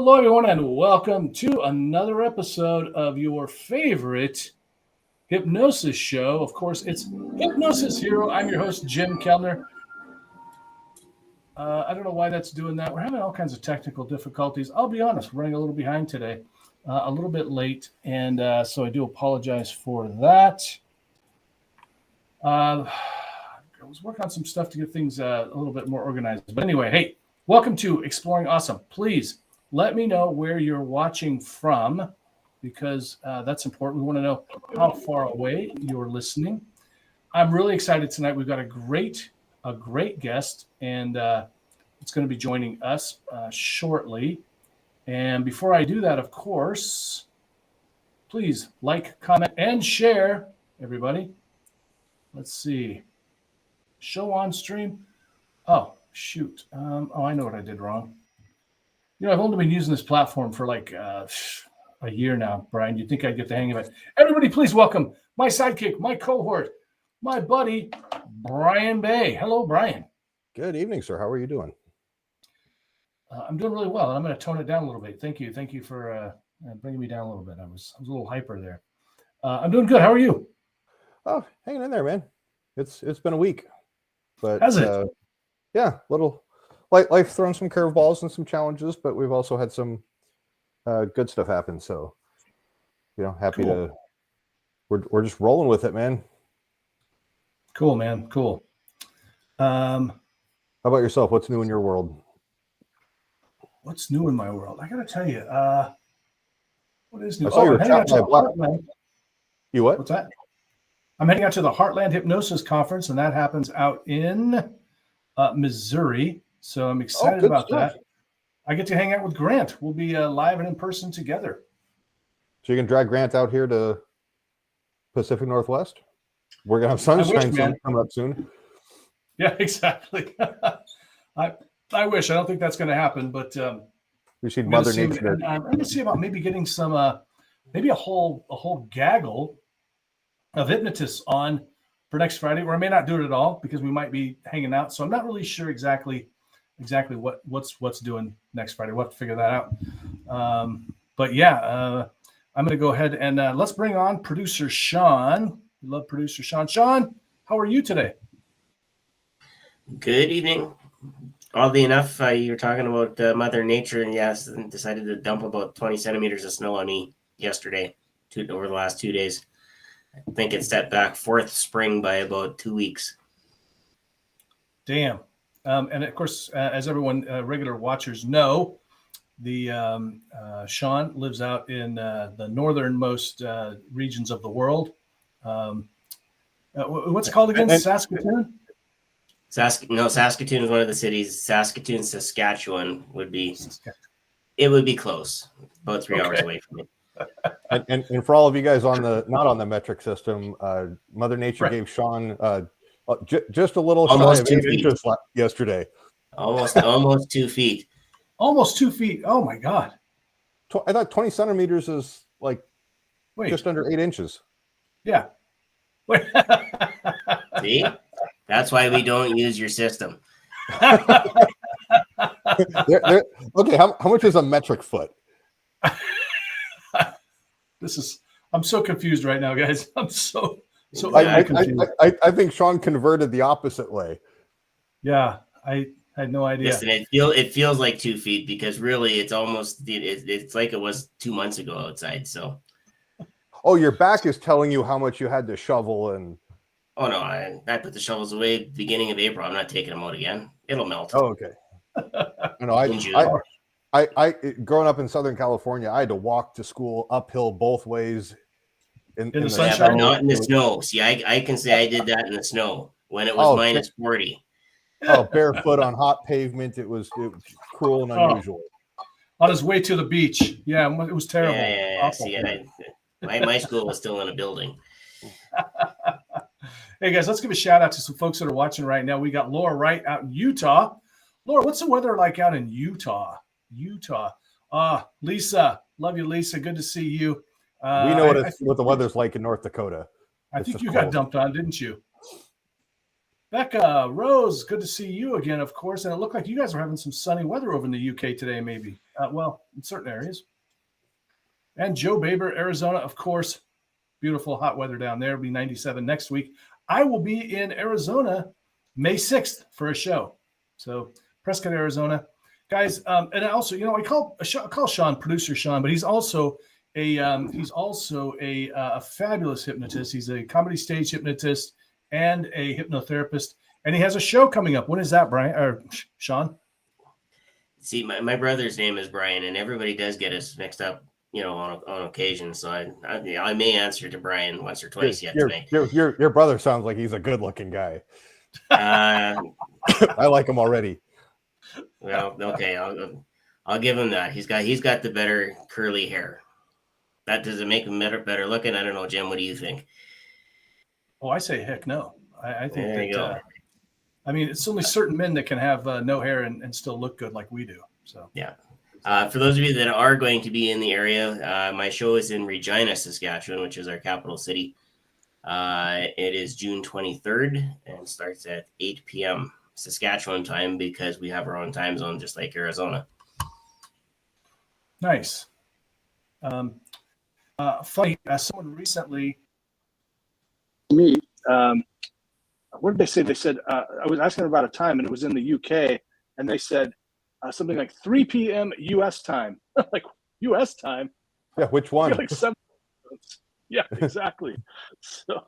Hello, everyone, and welcome to another episode of your favorite hypnosis show. Of course, it's Hypnosis Hero. I'm your host, Jim Kellner. I don't know why that's doing that. We're having all kinds of technical difficulties. I'll be honest, we're running a little behind today, a little bit late, and so I do apologize for that. I was working on some stuff to get things a little bit more organized. But anyway, hey, welcome to Exploring Awesome. Please let me know where you're watching from, because that's important. We want to know how far away you're listening. I'm really excited tonight. We've got a great guest, and it's going to be joining us shortly. And before I do that, of course, please like, comment, and share, everybody. Let's see. Show on stream. Oh, shoot. I know what I did wrong. You know, I've only been using this platform for like a year now, Brian. You'd think I'd get the hang of it. Everybody, please welcome my sidekick, my cohort, my buddy, Brian Bay. Hello, Brian. Good evening, sir. How are you doing? I'm doing really well, and I'm going to tone it down a little bit. Thank you. Thank you for bringing me down a little bit. I was a little hyper there. I'm doing good. How are you? Oh, hanging in there, man. It's been a week, but has it? Yeah, little life thrown some curveballs and some challenges, but we've also had some good stuff happen. So, happy to. We're just rolling with it, man. Cool, man. Cool. How about yourself? What's new in your world? What's new in my world? I got to tell you, what is new? I saw your chat by Black. You what? What's that? I'm heading out to the Heartland Hypnosis Conference, and that happens out in Missouri. So I'm excited about that. I get to hang out with Grant. We'll be live and in person together. So you can drag Grant out here to Pacific Northwest? We're going to have sunshine coming up soon. Yeah, exactly. I wish. I don't think that's going to happen, but we should Mother Nature. I'm going to see about maybe getting some, maybe a whole gaggle of hypnotists on for next Friday, or I may not do it at all because we might be hanging out. So I'm not really sure exactly what's doing next Friday. We'll have to figure that out. But yeah, I'm going to go ahead and let's bring on producer Shawn. We love producer Shawn. Shawn, how are you today? Good evening. Oddly enough, you were talking about Mother Nature, and yes, decided to dump about 20 centimeters of snow on me yesterday, over the last 2 days. I think it set back fourth spring by about 2 weeks. Damn. And of course, as everyone, regular watchers know, the Shawn lives out in the northernmost regions of the world. What's it called again? Saskatoon? Saskatoon is one of the cities. Saskatoon, Saskatchewan would be. It would be close, about 3 hours away from me. And for all of you guys not on the metric system, Mother Nature gave Shawn just a little almost shy of 8 inches yesterday. Almost 2 feet. Almost 2 feet. Oh my God! I thought 20 centimeters is like just under 8 inches. Yeah. Wait. See, that's why we don't use your system. Okay, how much is a metric foot? I'm so confused right now, guys. I'm so confused. I think Shawn converted the opposite way. Yeah, I had no idea. Listen, it feels like 2 feet because really it's almost it's like it was 2 months ago outside. So, oh, your back is telling you how much you had to shovel and. Oh no, I put the shovels away beginning of April. I'm not taking them out again. It'll melt. Oh, okay. I growing up in Southern California, I had to walk to school uphill both ways in the sunshine. But not in the snow. See, I can say I did that in the snow when it was minus 40. Oh, barefoot on hot pavement. It was cruel and unusual. On his way to the beach. Yeah, it was terrible. Yeah. See, my school was still in a building. Hey guys, let's give a shout out to some folks that are watching right now. We got Laura Wright out in Utah. Laura, what's the weather like out in Utah? Lisa, love you, Lisa. Good to see you. We know what the weather's like in North Dakota. I think you got dumped on, didn't you? Becca, Rose, good to see you again, of course. And it looked like you guys were having some sunny weather over in the UK today, maybe. well, in certain areas. And Joe Baber, Arizona, of course, beautiful hot weather down there. It'll be 97 next week. I will be in Arizona May 6th for a show. So Prescott, Arizona. Guys, and also, I call Shawn, producer Shawn, but he's also a fabulous hypnotist. He's a comedy stage hypnotist and a hypnotherapist. And he has a show coming up. When is that, Brian or Shawn? See, my brother's name is Brian, and everybody does get us mixed up, on occasion. So I may answer to Brian once or twice yet tonight. Your brother sounds like he's a good-looking guy. I like him already. Well, okay, I'll give him that. He's got the better curly hair. That doesn't make him better looking. I don't know, Jim. What do you think? Oh, I say heck no. I think there you go. It's only certain men that can have no hair and still look good like we do. So yeah. For those of you that are going to be in the area, my show is in Regina, Saskatchewan, which is our capital city. It is June 23rd and starts at 8 p.m. Saskatchewan time because we have our own time zone, just like Arizona. Nice. Funny, someone recently. Me. What did they say? They said, I was asking about a time, and it was in the UK, and they said something like 3 p.m. U.S. time. Like, U.S. time? Yeah, which one? Like 7. Yeah, exactly. So,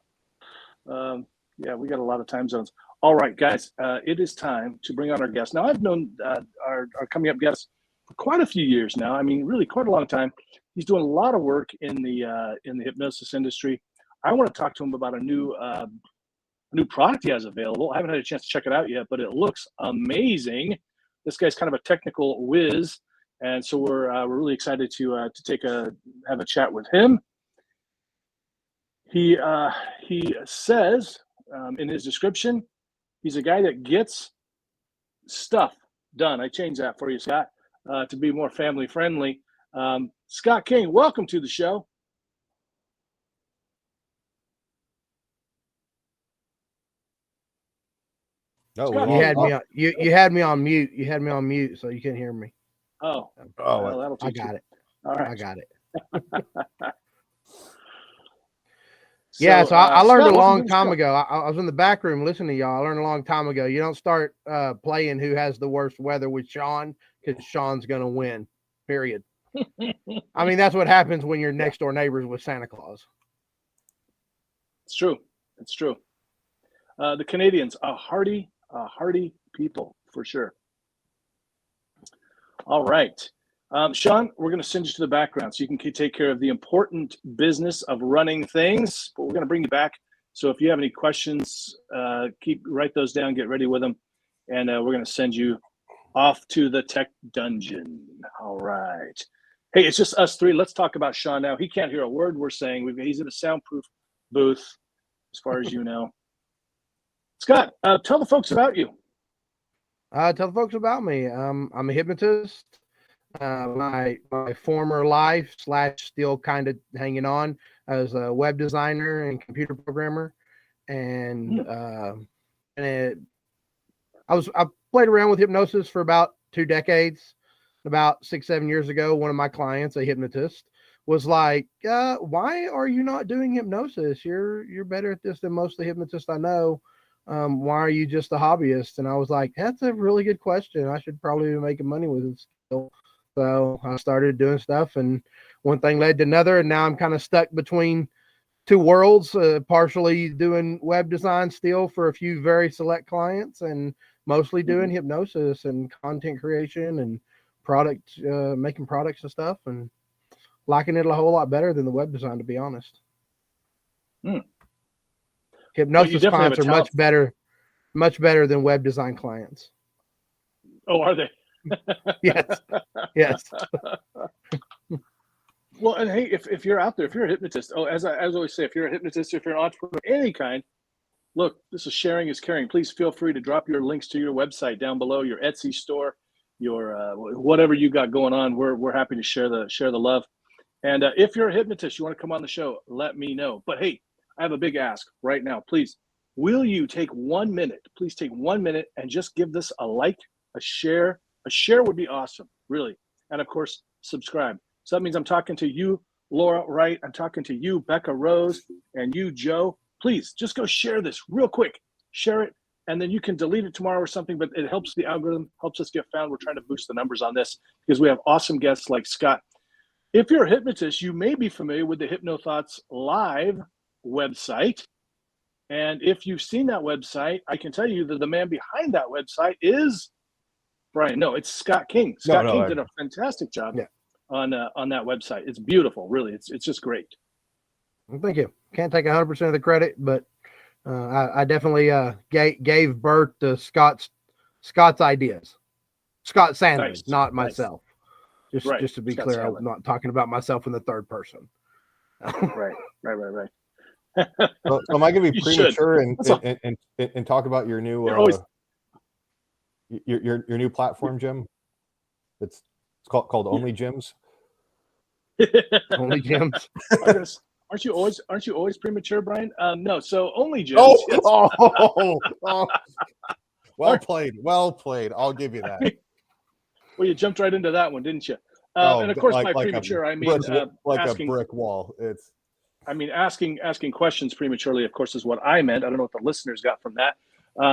we got a lot of time zones. All right, guys, it is time to bring on our guest. Now, I've known our coming up guest for quite a few years now. Really quite a long time. He's doing a lot of work in the hypnosis industry. I want to talk to him about a new product he has available. I haven't had a chance to check it out yet, but it looks amazing. This guy's kind of a technical whiz, and so we're really excited to have a chat with him. He says in his description, he's a guy that gets stuff done. I changed that for you, Scott, to be more family friendly. Scott King, welcome to the show. No, Scott, you had me on. You had me on mute. You had me on mute, so you couldn't hear me. Oh, well, that'll I teach got you. it. All right, I got it. So, yeah, so I learned Scott, a welcome long to the time show. ago. I was in the back room listening to y'all. I learned a long time ago. You don't start playing who has the worst weather with Shawn, because Shawn's going to win, period. That's what happens when you're next door neighbors with Santa Claus. It's true. It's true. The Canadians, a hardy people for sure. All right. Shawn, we're going to send you to the background so you can take care of the important business of running things, but we're going to bring you back. So if you have any questions, write those down, get ready with them. And we're going to send you off to the tech dungeon. All right. Hey, it's just us three. Let's talk about Shawn now. He can't hear a word we're saying. He's in a soundproof booth, as far as you know. Scott, tell the folks about you. Tell the folks about me. I'm a hypnotist. My former life / still kind of hanging on as a web designer and computer programmer, and I played around with hypnosis for about 2 decades. About 6-7 years ago, one of my clients, a hypnotist, was like, "Why are you not doing hypnosis? You're better at this than most of the hypnotists I know. Why are you just a hobbyist?" And I was like, "That's a really good question. I should probably be making money with it still." So I started doing stuff, and one thing led to another, and now I'm kind of stuck between 2 worlds, partially doing web design still for a few very select clients, and mostly doing hypnosis and content creation and making products and stuff, and liking it a whole lot better than the web design, to be honest. Hypnosis clients are much better than web design clients. Oh, are they? Yes. Yes. Well, and hey, if you're out there, if you're a hypnotist, as I always say, if you're a hypnotist, if you're an entrepreneur, any kind, look, this is sharing is caring. Please feel free to drop your links to your website down below, your Etsy store, your whatever you got going on. We're happy to share the love. And if you're a hypnotist, you want to come on the show, let me know. But hey, I have a big ask right now. Please, will you take 1 minute? Please take 1 minute and just give this a like, a share. A share would be awesome, really. and of course, subscribe. So that means I'm talking to you, Laura Wright. I'm talking to you, Becca Rose, and you, Joe. Please just go share this real quick. Share it, and then you can delete it tomorrow or something, but it helps the algorithm, helps us get found. We're trying to boost the numbers on this because we have awesome guests like Scott. If you're a hypnotist, you may be familiar with the HypnoThoughts Live website. And if you've seen that website, I can tell you that the man behind that website is Brian. No, it's Scott King. Scott King did a fantastic job on that website. It's beautiful, really. It's just great. Well, thank you. Can't take 100% of the credit, but I definitely gave birth to Scott's ideas. Scott Sandlin, Nice. not myself. Just to be Scott clear, Sandlin. I'm not talking about myself in the third person. Right. So am I going to be You premature and talk about your new your new platform, Jim? It's called Only Gyms. Only Gyms. Aren't you always premature, Brian? No. So Only Gyms. Well played. I'll give you that. Well, you jumped right into that one, didn't you? And of course, by premature, I mean asking, a brick wall. Asking questions prematurely, of course, is what I meant. I don't know what the listeners got from that.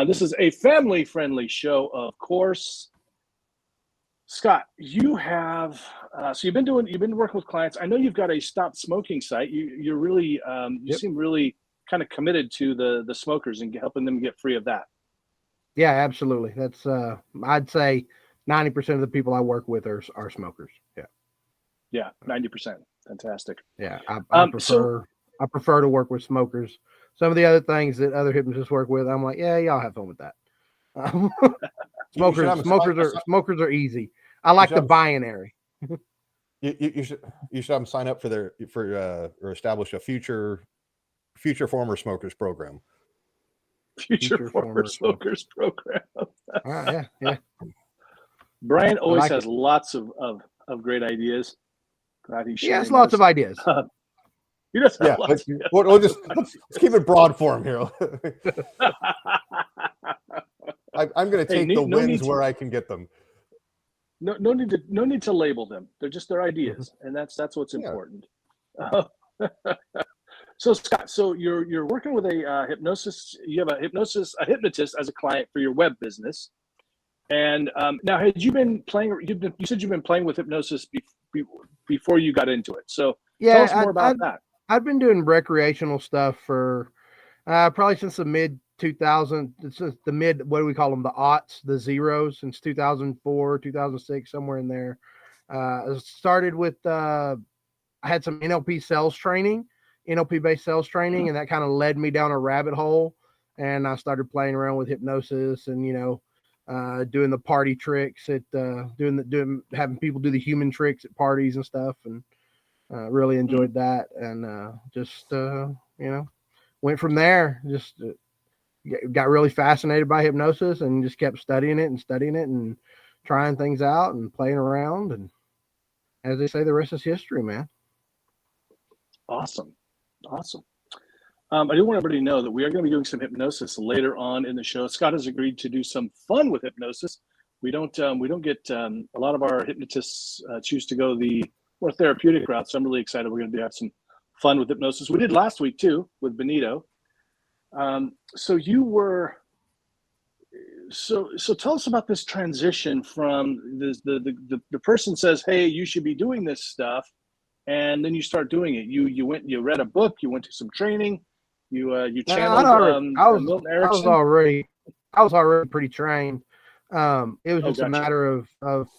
This is a family-friendly show, of course. Scott, you have so you've been working with clients. I know you've got a stop smoking site. You're really you seem really kind of committed to the smokers and helping them get free of that. Yeah, absolutely. That's I'd say 90% of the people I work with are smokers. Yeah, 90%. Fantastic. Yeah, I prefer to work with smokers. Some of the other things that other hypnotists work with, I'm like, yeah, y'all have fun with that. Smokers are easy. I like the binary. You should have them sign up or establish a future former smokers program. Future former smokers program. Yeah. Brian always has lots of great ideas. He has lots of ideas. He does have lots. Let's keep it broad for him here. I'm going to take the wins where I can get them. No need to label them. They're just their ideas, and that's what's important. So Scott, you're working with a hypnosis. You have a hypnotist as a client for your web business. And now, had you been playing? You said you've been playing with hypnosis before you got into it. So tell us more about that. I've been doing recreational stuff for probably since the mid 2000. Since the mid, what do we call them? The aughts, the zeros, since 2004, 2006, somewhere in there. I started with I had some NLP based sales training, and that kind of led me down a rabbit hole. And I started playing around with hypnosis, and doing the party tricks at having people do the human tricks at parties and stuff, and really enjoyed that, and went from there. Just got really fascinated by hypnosis and just kept studying it and trying things out and playing around, and as they say, the rest is history, man. Awesome. I do want everybody to know that we are going to be doing some hypnosis later on in the show. Scott has agreed to do some fun with hypnosis. We don't get a lot of our hypnotists choose to go the more therapeutic route. So I'm really excited. We're going to have some fun with hypnosis. We did last week too with Benito. So tell us about this transition from the person says, hey, you should be doing this stuff, and then you start doing it. You read a book, you went to some training. You channeled Milton Erickson. I was already pretty trained. It was just a matter of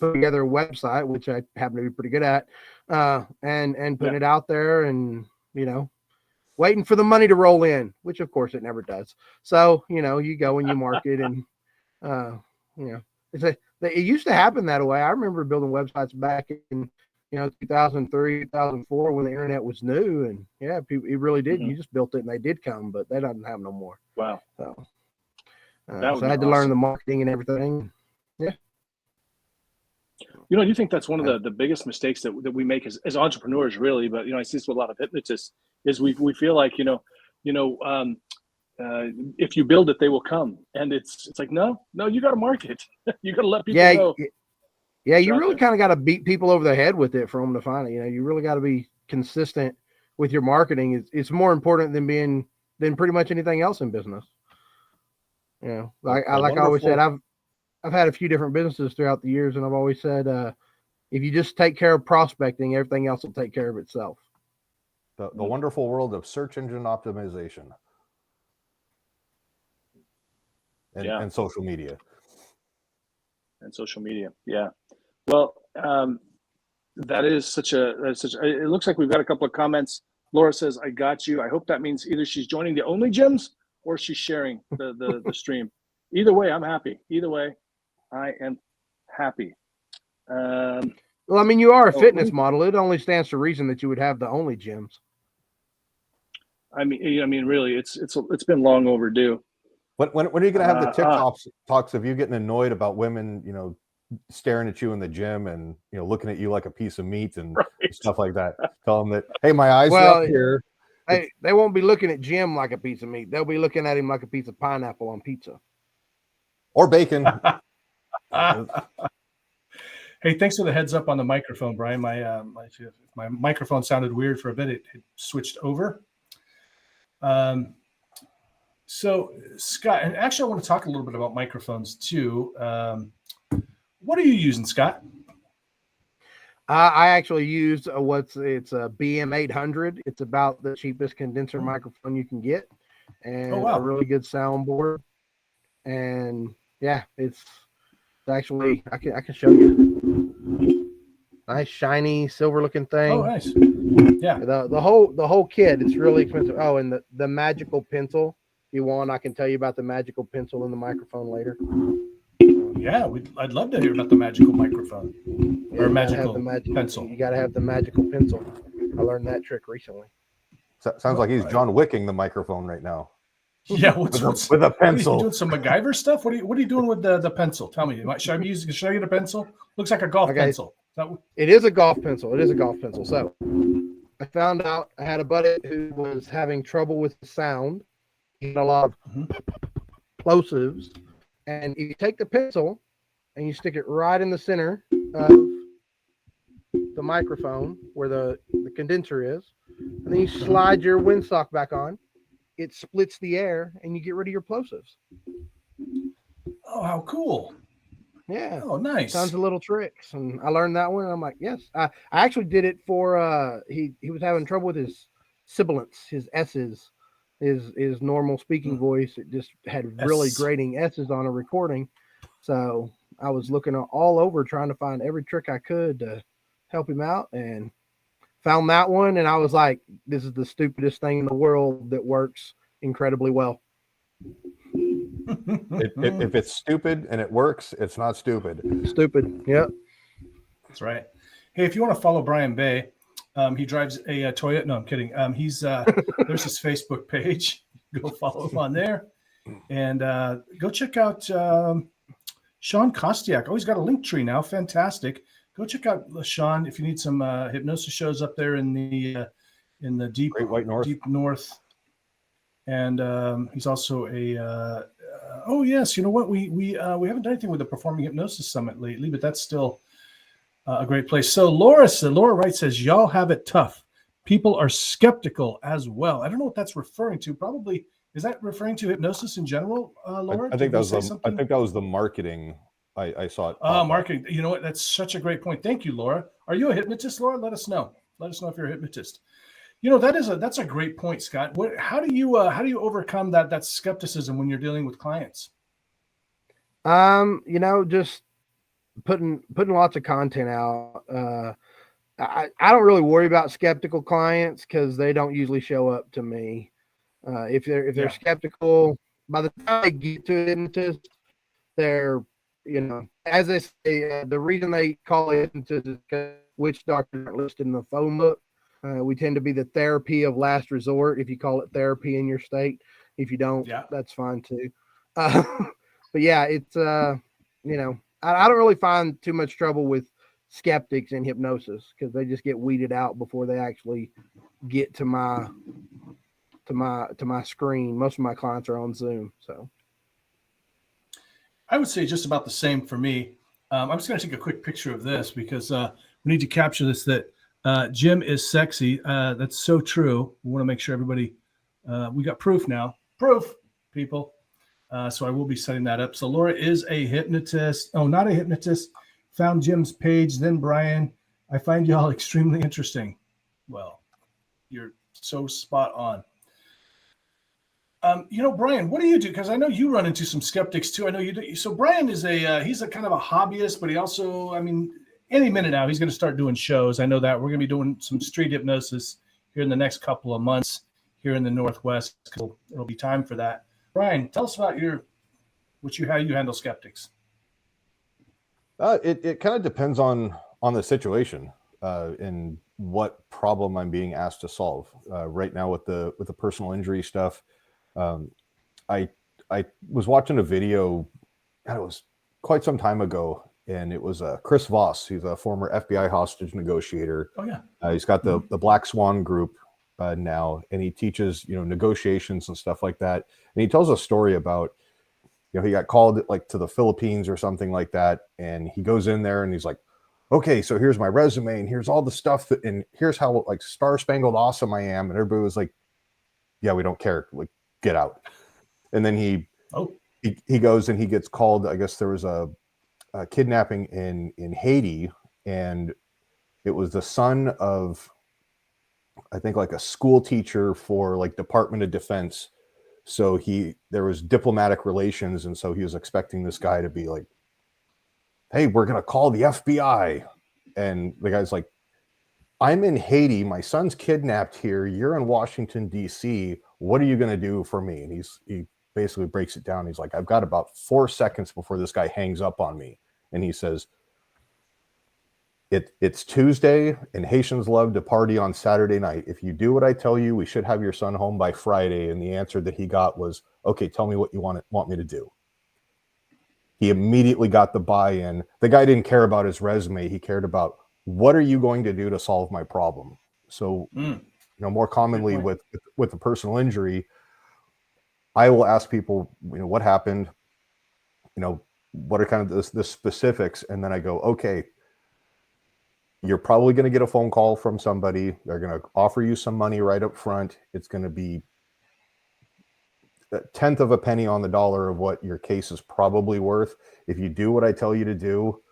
putting together a website, which I happen to be pretty good at, and putting it out there, and waiting for the money to roll in, which of course it never does. So you go and you market, and it used to happen that way. I remember building websites back in 2003, 2004, when the internet was new, and it really did. You just built it and they did come, but they don't have no more. Wow. So I had to learn the marketing and everything. Yeah. Do you think that's one of the biggest mistakes that we make as entrepreneurs, really? But I see this with a lot of hypnotists, is we feel like if you build it, they will come, and it's like no, you got to market. You got to let people know. Yeah, you out really there. kind of got to beat people over the head with it for them to find it. You know, you really got to be consistent with your marketing. It's more important than pretty much anything else in business. You know, like I always said, I've had a few different businesses throughout the years, and I've always said, if you just take care of prospecting, everything else will take care of itself. The wonderful world of search engine optimization and social media. And social media. Yeah. Well, that's such a, it looks like we've got a couple of comments. Laura says, I got you. I hope that means either she's joining the only gyms or she's sharing the stream. Either way, I'm happy. Either way, I am happy. Well, I mean, you are a fitness model. It only stands to reason that you would have the only gyms. I mean, really, it's been long overdue. When are you going to have the TikToks of you getting annoyed about women, you know, staring at you in the gym and, you know, looking at you like a piece of meat and stuff like that? Tell them that, hey, my eyes are up here. Hey, they won't be looking at Jim like a piece of meat. They'll be looking at him like a piece of pineapple on pizza. Or bacon. Hey, thanks for the heads up on the microphone, Brian. My microphone sounded weird for a bit. It switched over. So Scott, and actually I want to talk a little bit about microphones too. What are you using, Scott? I actually used it's a BM800. It's about the cheapest condenser microphone you can get, and a really good soundboard. And yeah, it's actually I can show you. Nice shiny silver looking thing. Oh, nice. Yeah. The whole kit. It's really expensive. Oh, and the magical pencil. If you want, I can tell you about the magical pencil in the microphone later. Yeah, I'd love to hear about the magical microphone or magical pencil. You got to have the magical pencil. I learned that trick recently. Sounds like he's John Wicking the microphone right now. Yeah, with a pencil. Doing some MacGyver stuff. What are you doing with the pencil? Tell me. Should I show you the pencil? Looks like a golf pencil. It is a golf pencil. It is a golf pencil. So I found out I had a buddy who was having trouble with the sound. He had a lot of plosives. And if you take the pencil and you stick it right in the center of the microphone where the condenser is, and then you slide your windsock back on, it splits the air and you get rid of your plosives. Oh, how cool. Yeah. Oh, nice. Tons of little tricks. And I learned that one. And I'm like, yes. I actually did it for he was having trouble with his sibilants, his S's. His normal speaking voice, it just had really grating S's on a recording. So I was looking all over trying to find every trick I could to help him out, and found that one. And I was like, this is the stupidest thing in the world that works incredibly well. If it's stupid and it works, it's not stupid. Stupid. Yep. That's right. Hey, if you want to follow Brian Bay, he drives a Toyota. No, I'm kidding. He's there's his Facebook page. Go follow him on there, and go check out Shawn Kostiuk. Oh, he's got a link tree now. Fantastic. Go check out Shawn if you need some hypnosis shows up there in the deep Great White North. Deep North. And he's also a. Oh yes, you know what? We haven't done anything with the Performing Hypnosis Summit lately, but that's still a great place. So Laura writes, says, y'all have it tough. People are skeptical as well. I don't know what that's referring to. Probably, is that referring to hypnosis in general, Laura? I think that was the marketing. I saw it. Marketing. You know what? That's such a great point. Thank you, Laura. Are you a hypnotist, Laura? Let us know. Let us know if you're a hypnotist. You know, that's a great point, Scott. How do you overcome that skepticism when you're dealing with clients? You know, just putting lots of content out. I don't really worry about skeptical clients because they don't usually show up to me. If they're skeptical, by the time they get to a hypnotist, they're, you know, as they say, the reason they call it hypnotist is because witch doctors aren't listed in the phone book. We tend to be the therapy of last resort if you call it therapy in your state. If you don't, that's fine too. But yeah, it's you know, I don't really find too much trouble with skeptics in hypnosis because they just get weeded out before they actually get to my screen. Most of my clients are on Zoom, so I would say just about the same for me. I'm just going to take a quick picture of this because we need to capture this, that Jim is sexy. That's so true. We want to make sure everybody, we got proof now. Proof, people. So I will be setting that up. So Laura is a hypnotist. Oh, not a hypnotist. Found Jim's page. Then Brian, I find y'all extremely interesting. Well, you're so spot on. Brian, what do you do? Because I know you run into some skeptics too. I know you do. So Brian is he's a kind of a hobbyist, but he also, any minute now, he's going to start doing shows. I know that we're going to be doing some street hypnosis here in the next couple of months here in the Northwest. It'll be time for that. Brian, tell us about how you handle skeptics. It kind of depends on the situation and what problem I'm being asked to solve. Right now with the personal injury stuff, I was watching a video, it was quite some time ago, and it was Chris Voss. He's a former FBI hostage negotiator. Oh yeah. He's got the Black Swan group now, and he teaches negotiations and stuff like that. And he tells a story about he got called to the Philippines or something like that, and he goes in there and he's like, okay, so here's my resume and here's all the stuff and here's how star-spangled awesome I am. And everybody was like, yeah, we don't care, get out. And then he goes and he gets called. I guess there was a kidnapping in Haiti, and it was the son of, I think, a school teacher for Department of Defense. So there was diplomatic relations, and so he was expecting this guy to be like, hey, we're gonna call the FBI. And the guy's like, I'm in Haiti, my son's kidnapped here, you're in Washington DC, what are you gonna do for me? And he basically breaks it down. He's like, I've got about 4 seconds before this guy hangs up on me. And he says, it's Tuesday and Haitians love to party on Saturday night. If you do what I tell you, we should have your son home by Friday. And the answer that he got was, okay, tell me what you want me to do. He immediately got the buy-in. The guy didn't care about his resume. He cared about, what are you going to do to solve my problem? So, more commonly with a personal injury, I will ask people, what happened? What are kind of the specifics? And then I go, okay, you're probably going to get a phone call from somebody. They're going to offer you some money right up front. It's going to be a tenth of a penny on the dollar of what your case is probably worth if you do what I tell you to do.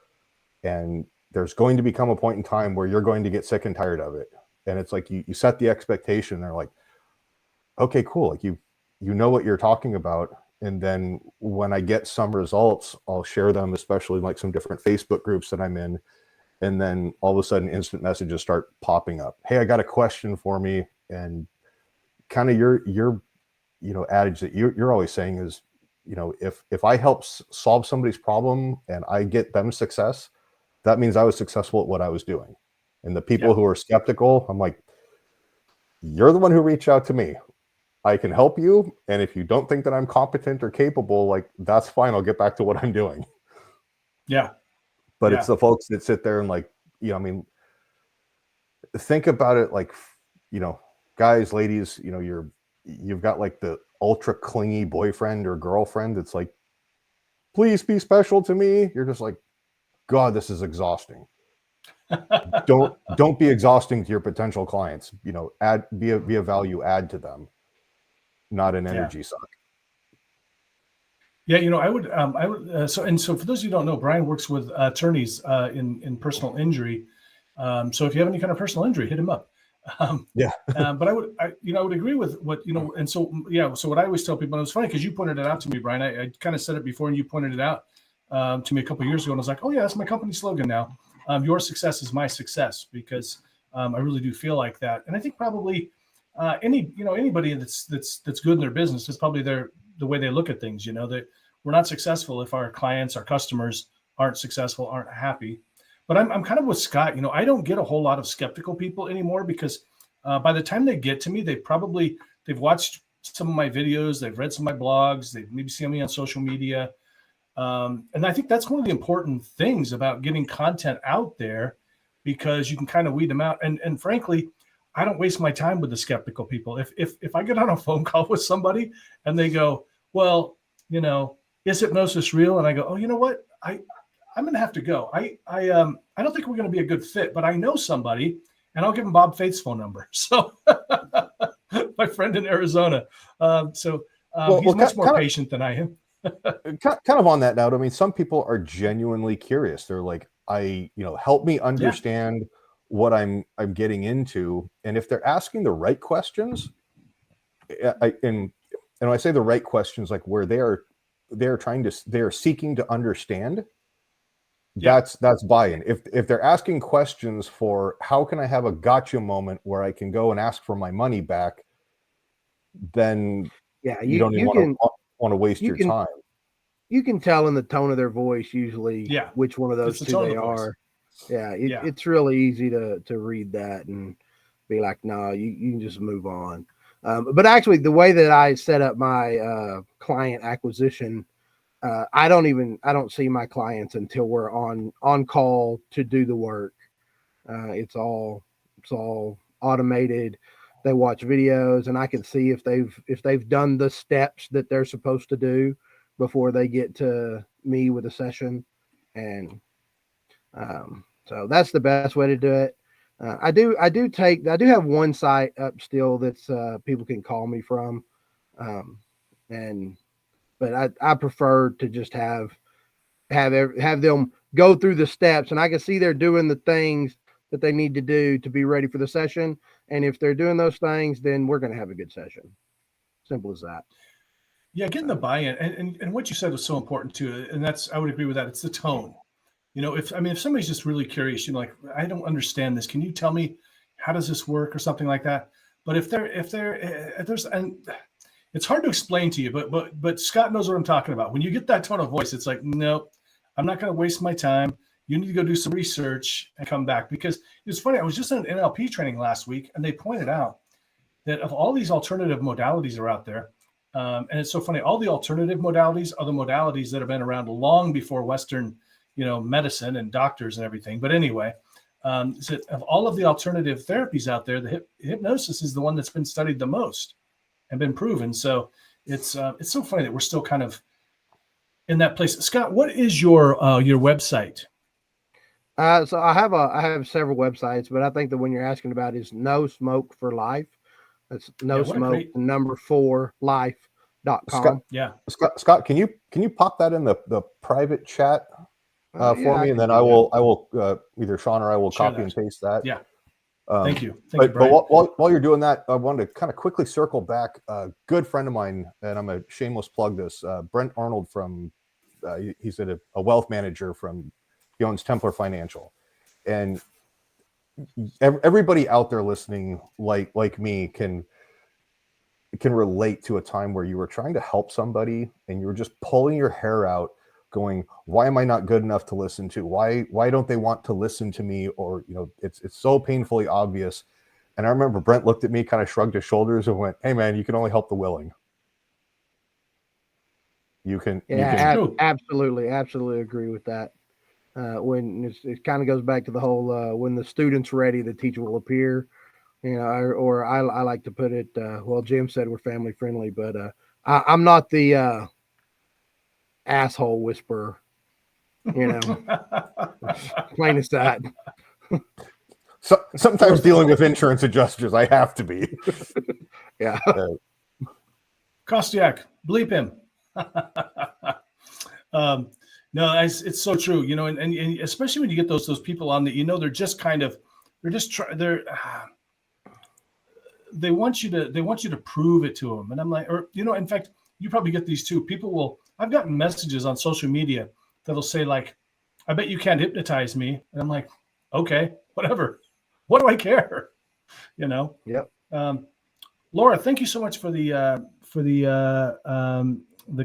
And there's going to become a point in time where you're going to get sick and tired of it. And it's like you set the expectation. They're like, okay, cool. You know what you're talking about. And then when I get some results, I'll share them, especially some different Facebook groups that I'm in. And then all of a sudden instant messages start popping up. Hey, I got a question for me. And kind of your adage that you're always saying is, if I help solve somebody's problem and I get them success, that means I was successful at what I was doing. And the people who are skeptical, I'm like, you're the one who reached out to me. I can help you. And if you don't think that I'm competent or capable, that's fine. I'll get back to what I'm doing. Yeah. But it's the folks that sit there and think about it guys, ladies, you've got the ultra clingy boyfriend or girlfriend that's like, please be special to me. You're just like, God, this is exhausting. Don't be exhausting to your potential clients. Be a value add to them, not an energy suck. Yeah, I would. So for those of you who don't know, Brian works with attorneys in personal injury. So if you have any kind of personal injury, hit him up. But I would agree with what and so what I always tell people, and it was funny because you pointed it out to me, Brian. I kind of said it before, and you pointed it out to me a couple of years ago, and I was like, oh yeah, that's my company slogan now. Your success is my success, because I really do feel like that, and I think probably anybody that's good in their business is probably the way they look at things. That we're not successful if our clients, our customers aren't successful, aren't happy. But I'm kind of with Scott. I don't get a whole lot of skeptical people anymore, because by the time they get to me, they've watched some of my videos, they've read some of my blogs, they've maybe seen me on social media. And I think that's one of the important things about getting content out there, because you can kind of weed them out. And frankly, I don't waste my time with the skeptical people. If I get on a phone call with somebody and they go, well, is hypnosis real? And I go, oh, you know what? I'm going to have to go. I don't think we're going to be a good fit, but I know somebody, and I'll give him Bob Faith's phone number. So my friend in Arizona. He's much more patient than I am. Kind of on that note, I mean, some people are genuinely curious. They're like, help me understand what I'm getting into. And if they're asking the right questions, and I say the right questions, like where they're seeking to understand, that's buy-in. If they're asking questions for how can I have a gotcha moment where I can go and ask for my money back, then you don't even want to waste your time. You can tell in the tone of their voice usually which one of those two they are. It's really easy to read that and be like, no, you can just move on. But actually, the way that I set up my client acquisition, I don't see my clients until we're on call to do the work. It's all automated. They watch videos, and I can see if they've done the steps that they're supposed to do before they get to me with a session. And so that's the best way to do it. I do have one site up still that's people can call me from. But I prefer to just have them go through the steps, and I can see they're doing the things that they need to do to be ready for the session. And if they're doing those things, then we're going to have a good session. Simple as that. Yeah, getting the buy-in, and what you said was so important too, and I would agree with that. It's the tone. If somebody's just really curious, like, I don't understand this. Can you tell me how does this work or something like that? But if there's, and it's hard to explain to you, but Scott knows what I'm talking about. When you get that tone of voice, it's like, no, I'm not going to waste my time. You need to go do some research and come back. Because it's funny, I was just in an NLP training last week, and they pointed out that of all these alternative modalities are out there, and it's so funny, all the alternative modalities are the modalities that have been around long before Western, medicine and doctors and everything. But anyway, so of all of the alternative therapies out there, the hypnosis is the one that's been studied the most and been proven. So it's so funny that we're still kind of in that place. Scott, what is your website? So I have several websites, but I think the one you're asking about is No Smoke for Life. That's number 4 life.com. Scott, can you pop that in the private chat for me, and then I will either Shawn or I will copy and paste that. Yeah. Thank you. But while you're doing that, I wanted to kind of quickly circle back. A good friend of mine, and I'm a shameless plug this, Brent Arnold from, he's a wealth manager he owns Templar Financial. And everybody out there listening, like me, can relate to a time where you were trying to help somebody and you were just pulling your hair out going, why am I not good enough to listen to? Why don't they want to listen to me? Or, it's so painfully obvious. And I remember Brent looked at me, kind of shrugged his shoulders and went, hey man, you can only help the willing. Absolutely agree with that. When it kind of goes back to the whole, when the student's ready, the teacher will appear, or I like to put it, Jim said we're family friendly, but I'm not the asshole whisperer, plain as that. So sometimes dealing with insurance adjusters, I have to be. Yeah. Kostiuk, bleep him. No, it's so true, and especially when you get those people on that, they're just kind of, they want you to prove it to them. And I'm like, in fact, you probably get these too. I've gotten messages on social media that'll say like, I bet you can't hypnotize me. And I'm like, okay, whatever. What do I care? Yep. Laura, thank you so much for the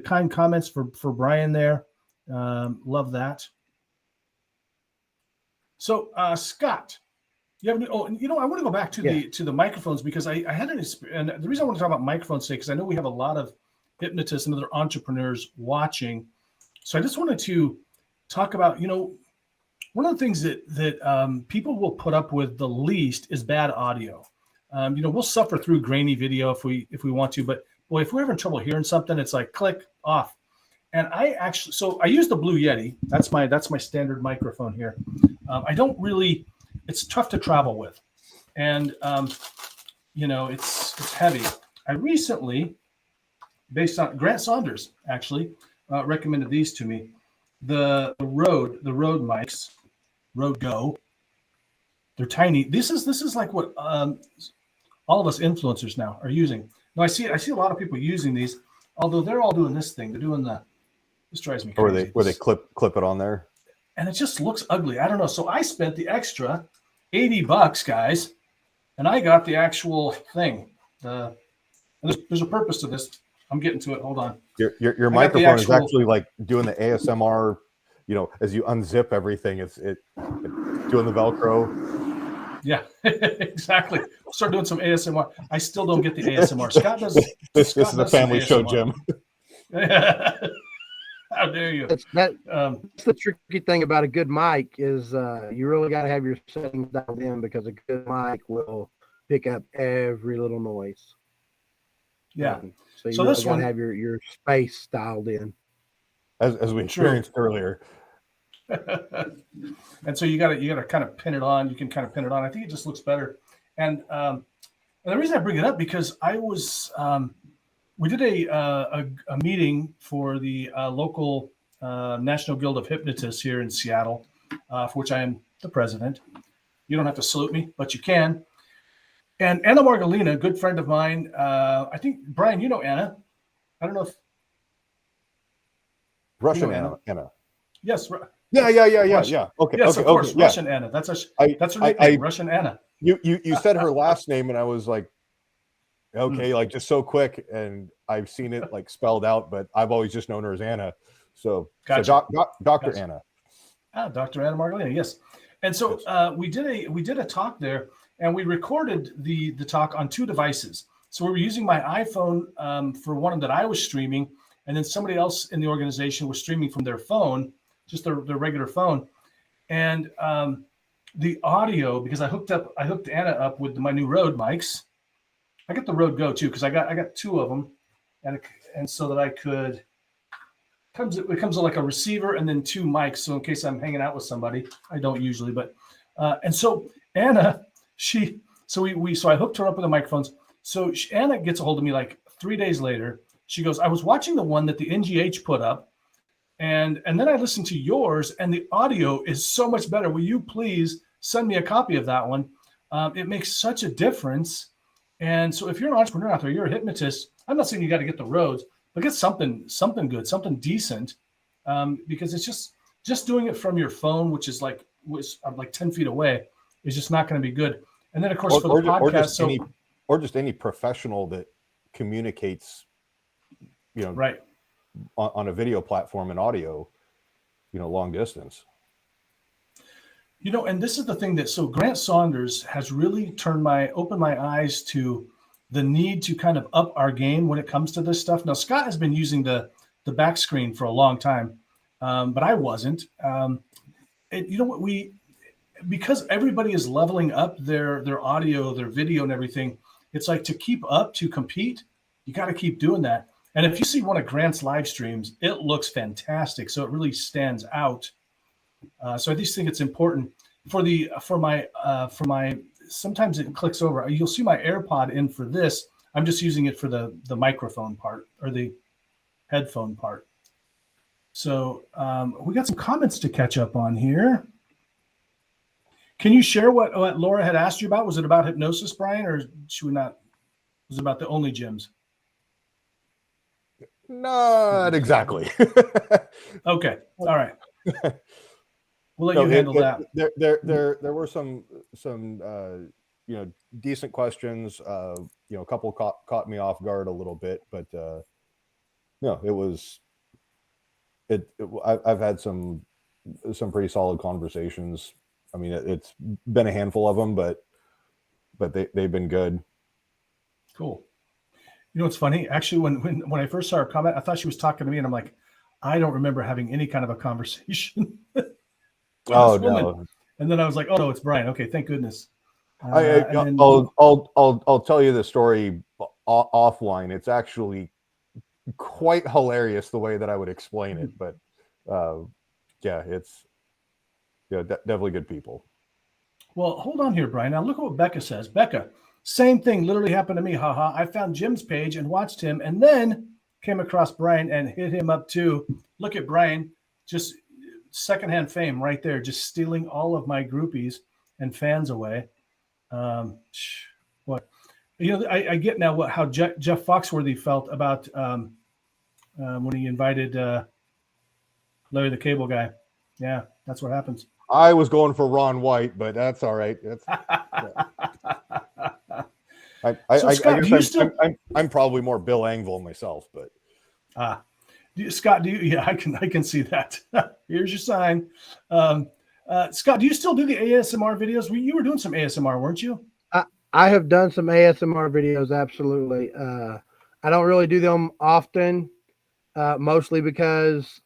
kind comments for Brian there. Love that. So, Scott, you have I want to go back to the microphones, because I had and the reason I want to talk about microphones today, because I know we have a lot of hypnotists and other entrepreneurs watching. So I just wanted to talk about, one of the things that people will put up with the least is bad audio. We'll suffer through grainy video if we want to, but boy, if we're having trouble hearing something, it's like click off. And I actually, so I use the Blue Yeti. That's my standard microphone here. I don't really, it's tough to travel with. And, it's heavy. I recently, based on Grant Saunders, actually, recommended these to me. The Rode mics, Rode Go. They're tiny. This is like what all of us influencers now are using. Now I see a lot of people using these, although they're all doing this thing. They're doing this drives me crazy. Where they clip it on there. And it just looks ugly. I don't know. So I spent the extra $80, guys, and I got the actual thing. There's a purpose to this. I'm getting to it. Hold on. Your microphone is actually like doing the ASMR. As you unzip everything, it's doing the Velcro. Yeah, exactly. Start doing some ASMR. I still don't get the ASMR. Scott does. This is a family show, Jim. How dare you? That's the tricky thing about a good mic is you really got to have your settings dialed in, because a good mic will pick up every little noise. Yeah. So you So really this got to one- have your space dialed in. As we experienced earlier. And so you got to kind of pin it on. You can kind of pin it on. I think it just looks better. And the reason I bring it up, because I was we did a meeting for the local National Guild of Hypnotists here in Seattle, for which I am the president. You don't have to salute me, but you can. And Anna Margalina, a good friend of mine, I think, Brian, you know Anna. I don't know if Russian You know Anna. yes. Yeah. Russian. Okay. Yes, okay. of course. Okay. Yeah. Russian Anna. That's her nickname, Russian Anna. You said her last name, and I was like, okay, like just so quick, and I've seen it like spelled out, but I've always just known her as Anna. So, Gotcha. Dr. Gotcha. Anna. Dr. Anna Margalina, yes. And so we did a talk there, and we recorded the talk on 2 devices. So we were using my iPhone for one that I was streaming, and then somebody else in the organization was streaming from their phone, just their regular phone. And the audio, because I hooked Anna up with my new Rode mics. I got the Rode Go too, because I got 2 of them, and so that I could. It comes with like a receiver and then 2 mics. So in case I'm hanging out with somebody, I don't usually, but and so Anna, so I hooked her up with the microphones. So Anna gets a hold of me like 3 days later. She goes, I was watching the one that the NGH put up, and then I listened to yours, and the audio is so much better. Will you please send me a copy of that one? It makes such a difference. And so if you're an entrepreneur out there, you're a hypnotist, I'm not saying you got to get the Rhodes, but get something good, something decent, because it's just doing it from your phone, which is like 10 feet away, is just not going to be good. And then of course for the podcast, or just any professional that communicates, right, on a video platform and audio, long distance. And this is the thing so Grant Saunders has really opened my eyes to the need to kind of up our game when it comes to this stuff. Now, Scott has been using the back screen for a long time, but I wasn't. Because everybody is leveling up their audio, their video and everything, it's like to keep up, to compete, you got to keep doing that. And if you see one of Grant's live streams, it looks fantastic. So it really stands out. So I just think it's important for my sometimes it clicks over. You'll see my AirPod in for this. I'm just using it for the microphone part or the headphone part. So we got some comments to catch up on here. Can you share what Laura had asked you about? Was it about hypnosis, Brian, or should we not? Was it about the only gyms? Not exactly. Okay. All right. We'll let you handle that. There were some decent questions. A couple caught me off guard a little bit, but I've had some pretty solid conversations. I mean, it's been a handful of them, but they've been good. Cool. It's funny. Actually, when I first saw her comment, I thought she was talking to me, and I'm like, I don't remember having any kind of a conversation. Oh no! And then I was like, oh no, it's Brian. Okay, thank goodness. I'll tell you the story offline. It's actually quite hilarious the way that I would explain it. But yeah, it's definitely good people. Well, hold on here, Brian. Now look at what Becca says. Becca, same thing literally happened to me. Haha. I found Jim's page and watched him, and then came across Brian and hit him up too. Look at Brian, just secondhand fame right there, just stealing all of my groupies and fans away. What, I get now how Jeff Foxworthy felt about when he invited Larry the Cable Guy. Yeah, that's what happens. I was going for Ron White, but that's all right. That's, I'm probably more Bill Engvall myself, but Scott, do you? Yeah, I can see that. Here's your sign. Scott, do you still do the ASMR videos? You were doing some ASMR, weren't you? I have done some ASMR videos, absolutely. I don't really do them often, mostly because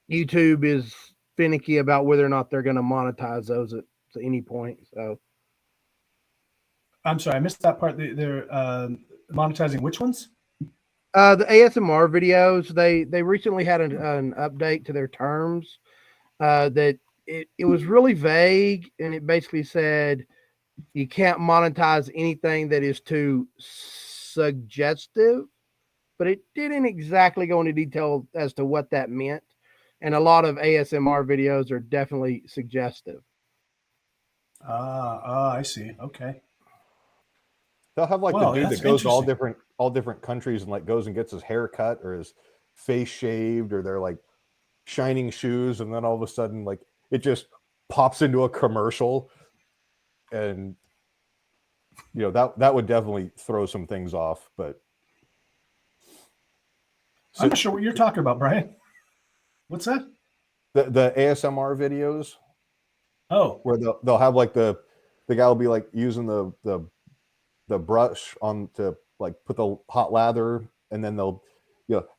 YouTube is finicky about whether or not they're going to monetize those at any point. So, I'm sorry, I missed that part. They're monetizing which ones? The ASMR videos. They recently had an update to their terms that it was really vague, and it basically said you can't monetize anything that is too suggestive, but it didn't exactly go into detail as to what that meant. And a lot of ASMR videos are definitely suggestive. I see. Okay. They'll have like the dude that goes to all different countries and like goes and gets his hair cut or his face shaved, or they're like shining shoes, and then all of a sudden like it just pops into a commercial, and that would definitely throw some things off. But I'm not sure what you're talking about, Brian. What's that? The ASMR videos. Oh, where they'll have like the guy will be like using the brush on to like put the hot lather, and then they'll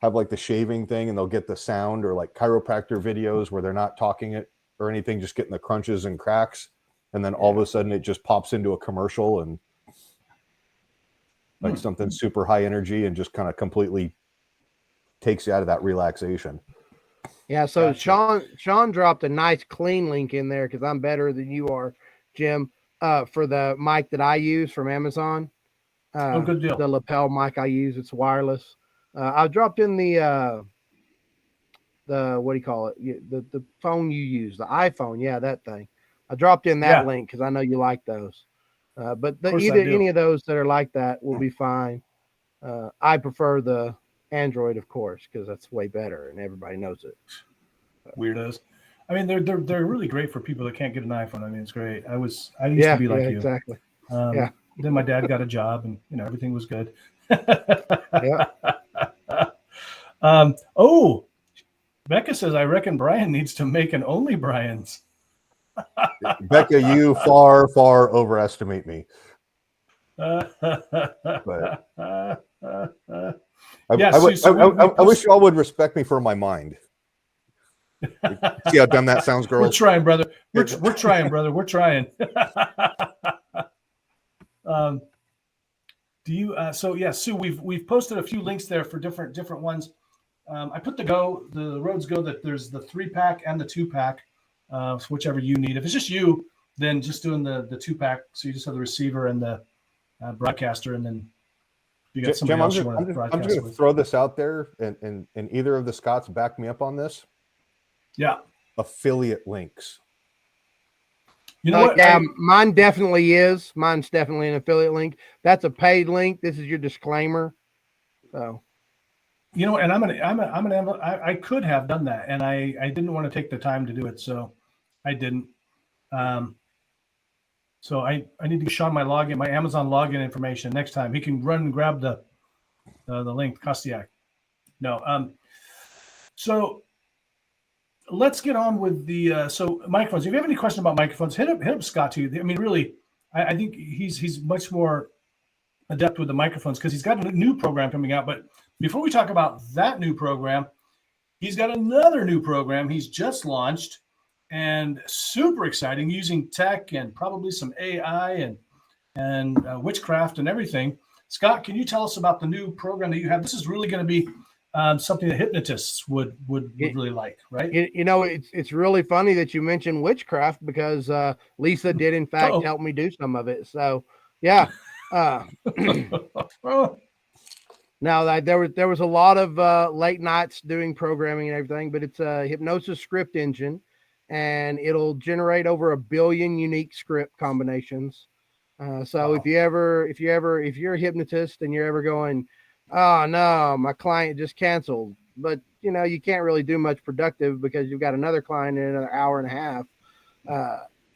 have like the shaving thing, and they'll get the sound, or like chiropractor videos where they're not talking it or anything, just getting the crunches and cracks, and then all of a sudden it just pops into a commercial and like something super high energy and just kind of completely takes you out of that relaxation. Yeah, so gotcha. Shawn dropped a nice clean link in there because I'm better than you are, Jim, for the mic that I use from Amazon. Good deal. The lapel mic I use, it's wireless. I dropped in the what do you call it? The phone you use, the iPhone. Yeah, that thing. I dropped in that link because I know you like those. But any of those that are like that will be fine. I prefer the Android, of course, because that's way better and everybody knows it. Weirdos. I mean, they're really great for people that can't get an iPhone. I mean, it's great. I used to be like you. Exactly. Then my dad got a job, and everything was good. Becca says, I reckon Brian needs to make an Only Brian's. Becca, you far overestimate me. But I wish y'all would respect me for my mind. See how dumb that sounds, girls? We're trying, brother. We're trying, brother. We're trying. Sue, we've posted a few links there for different ones. I put the Rhodes Go, that there's the 3-pack and the 2-pack, whichever you need. If it's just you, then just doing the 2-pack. So you just have the receiver and the broadcaster, and then you got somebody else you want to broadcast. I'm just going to throw this out there, and either of the Scotts back me up on this. Yeah. Affiliate links. You know what? Yeah, mine definitely is. Mine's definitely an affiliate link. That's a paid link. This is your disclaimer. So, and I could have done that, and I didn't want to take the time to do it, so I didn't. So I need to show my Amazon login information next time. He can run and grab the link, Kostiuk. No. So let's get on with the microphones. If you have any question about microphones, hit up Scott too. I mean, really, I think he's much more adept with the microphones because he's got a new program coming out. But before we talk about that new program, he's got another new program he's just launched, and super exciting, using tech and probably some AI and witchcraft and everything. Scott, can you tell us about the new program that you have? This is really going to be something that hypnotists would really like, right? It's really funny that you mentioned witchcraft because Lisa did in fact help me do some of it. So yeah. Now there was a lot of late nights doing programming and everything, but it's a hypnosis script engine, and it'll generate over 1 billion unique script combinations. So if you're a hypnotist and you're ever going, oh no, my client just canceled, but you can't really do much productive because you've got another client in another hour and a half.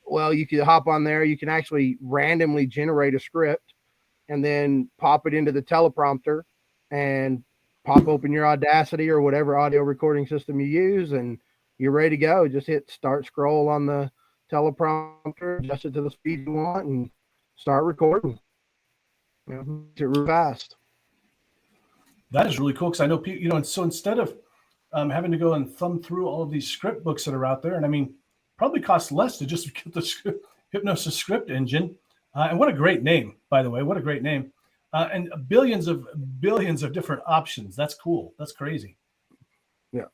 Well, you can hop on there. You can actually randomly generate a script and then pop it into the teleprompter and pop open your Audacity or whatever audio recording system you use, and you're ready to go. Just hit start scroll on the teleprompter, adjust it to the speed you want, and start recording. It's real fast. That is really cool because I know people, so instead of having to go and thumb through all of these script books that are out there, and I mean, probably costs less to just get the Hypnosis script engine. And what a great name, by the way. What a great name. And billions of different options. That's cool. That's crazy. Yeah.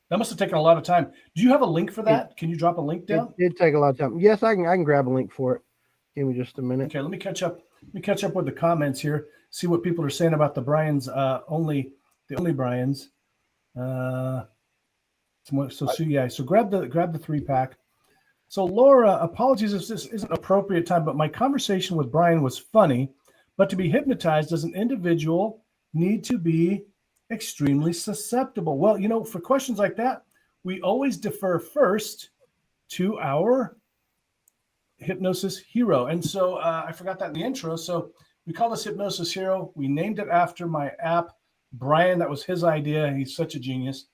That must have taken a lot of time. Do you have a link for that? Can you drop a link down? It did take a lot of time. Yes, I can grab a link for it. Give me just a minute. Okay, let me catch up. Let me catch up with the comments here. See what people are saying about the Brian's only Brian's. So grab the 3-pack. So Laura, apologies if this isn't appropriate time, but my conversation with Brian was funny. But to be hypnotized, does an individual need to be extremely susceptible? Well, for questions like that, we always defer first to our Hypnosis Hero. And so I forgot that in the intro. So we call this Hypnosis Hero. We named it after my app, Brian. That was his idea. He's such a genius,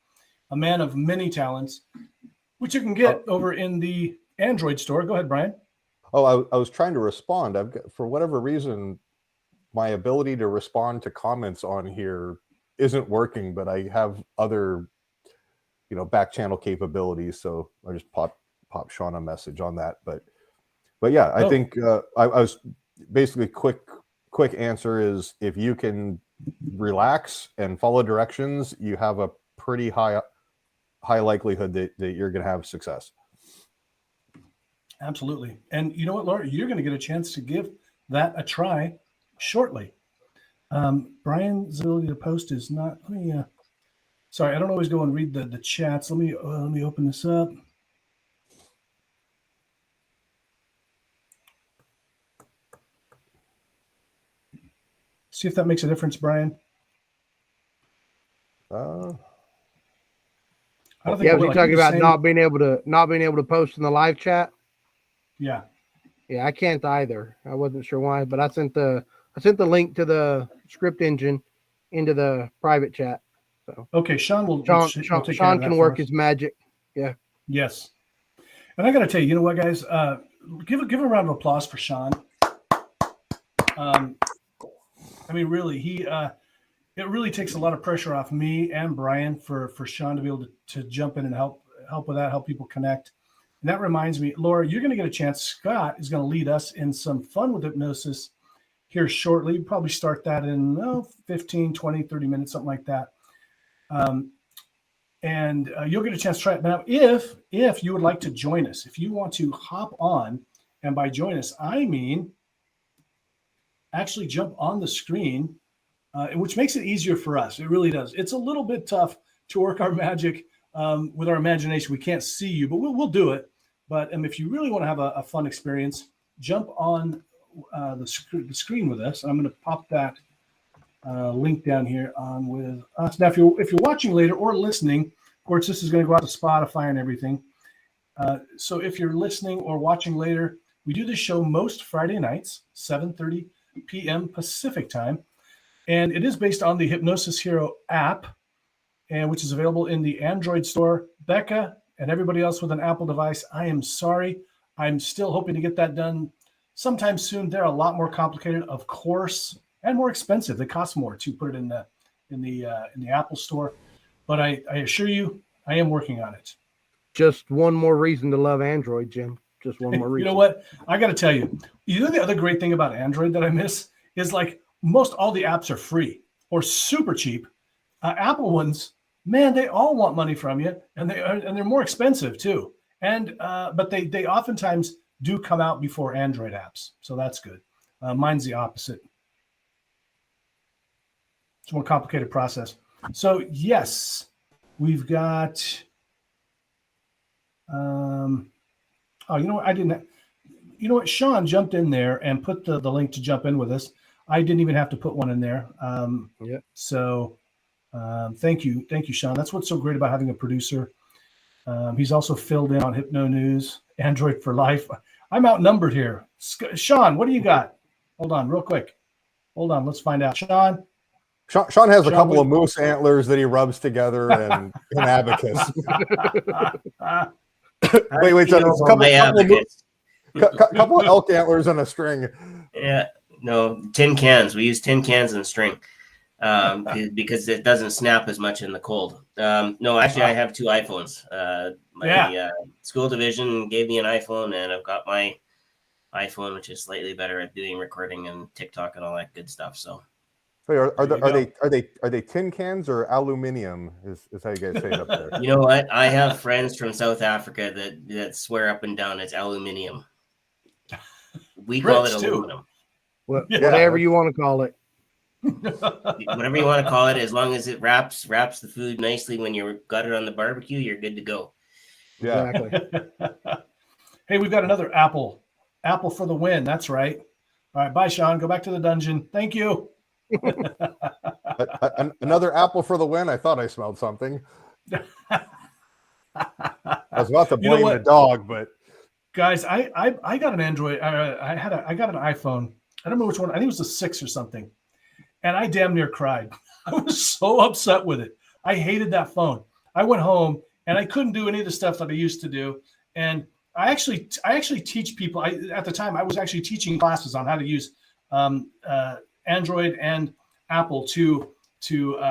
a man of many talents, which you can get over in the Android store. Go ahead, Brian. Oh, I was trying to respond. I've got, for whatever reason, my ability to respond to comments on here isn't working, but I have other, back channel capabilities. So I just pop Shawn a message on that. But yeah, I think I was basically quick answer is if you can relax and follow directions, you have a pretty high likelihood that you're going to have success. Absolutely. And you know what, Laura, you're going to get a chance to give that a try shortly. Brian's ability to post is not, sorry, I don't always go and read the chats. Let me open this up. See if that makes a difference, Brian. I don't think you're talking about not being able to post in the live chat. Yeah, I can't either. I wasn't sure why, but I sent the link to the script engine into the private chat. So okay, Shawn Shawn can work his magic. Yeah. Yes. And I got to tell you, you know what, guys? Give a round of applause for Shawn. I mean, really, it really takes a lot of pressure off me and Brian for Shawn to be able to jump in and help with that, help people connect. And that reminds me, Laura, you're going to get a chance. Scott is going to lead us in some fun with hypnosis here shortly. We'll probably start that in 15, 20, 30 minutes, something like that. And you'll get a chance to try it. Now, if you would like to join us, if you want to hop on, and by join us, I mean actually jump on the screen, which makes it easier for us. It really does. It's a little bit tough to work our magic with our imagination. We can't see you, but we'll do it. But if you really want to have a fun experience, jump on the screen with us. I'm going to pop that link down here on with us. Now, if you're watching later or listening, of course, this is going to go out to Spotify and everything. So if you're listening or watching later, we do this show most Friday nights, 7:30 p.m. Pacific time. And it is based on the Hypnosis Hero app, and which is available in the Android store. Becca and everybody else with an Apple device, I am sorry. I'm still hoping to get that done sometime soon. They're a lot more complicated, of course, and more expensive. They cost more to put it in the Apple store. But I assure you, I am working on it. Just one more reason to love Android, Jim. Just one more reason. You know what? I got to tell you, the other great thing about Android that I miss is like most all the apps are free or super cheap. Apple ones, man, they all want money from you, and they're more expensive too. And but they oftentimes do come out before Android apps, so that's good. Mine's the opposite. It's a more complicated process. So yes, we've got. Oh, you know what? I didn't. You know what? Shawn jumped in there and put the link to jump in with us. I didn't even have to put one in there. Yeah. So thank you, Shawn. That's what's so great about having a producer. He's also filled in on Hypno News, Android for Life. I'm outnumbered here. Shawn, what do you got? Hold on, real quick. Hold on, let's find out. Shawn has a couple of moose antlers that he rubs together and an abacus. wait, so it's a couple of elk antlers and a string. Yeah, no, tin cans. We use tin cans and string because it doesn't snap as much in the cold. No, actually, I have 2 iPhones. My school division gave me an iPhone, and I've got my iPhone, which is slightly better at doing recording and TikTok and all that good stuff. So, are they tin cans or aluminium? Is how you guys say it up there? You know what? I have friends from South Africa that swear up and down it's aluminium. We call it aluminum. Whatever you want to call it. Whatever you want to call it, as long as it wraps the food nicely when you got it on the barbecue, you're good to go. Yeah. Exactly. Hey, we've got another apple for the win. That's right. All right, bye, Shawn. Go back to the dungeon. Thank you. Another apple for the win. I thought I smelled something. I was about to blame the dog, but guys, I got an Android. I got an iPhone. I don't remember which one. I think it was the 6 or something. And I damn near cried. I was so upset with it. I hated that phone. I went home and I couldn't do any of the stuff that I used to do. And I actually teach people. At the time, I was actually teaching classes on how to use Android and Apple to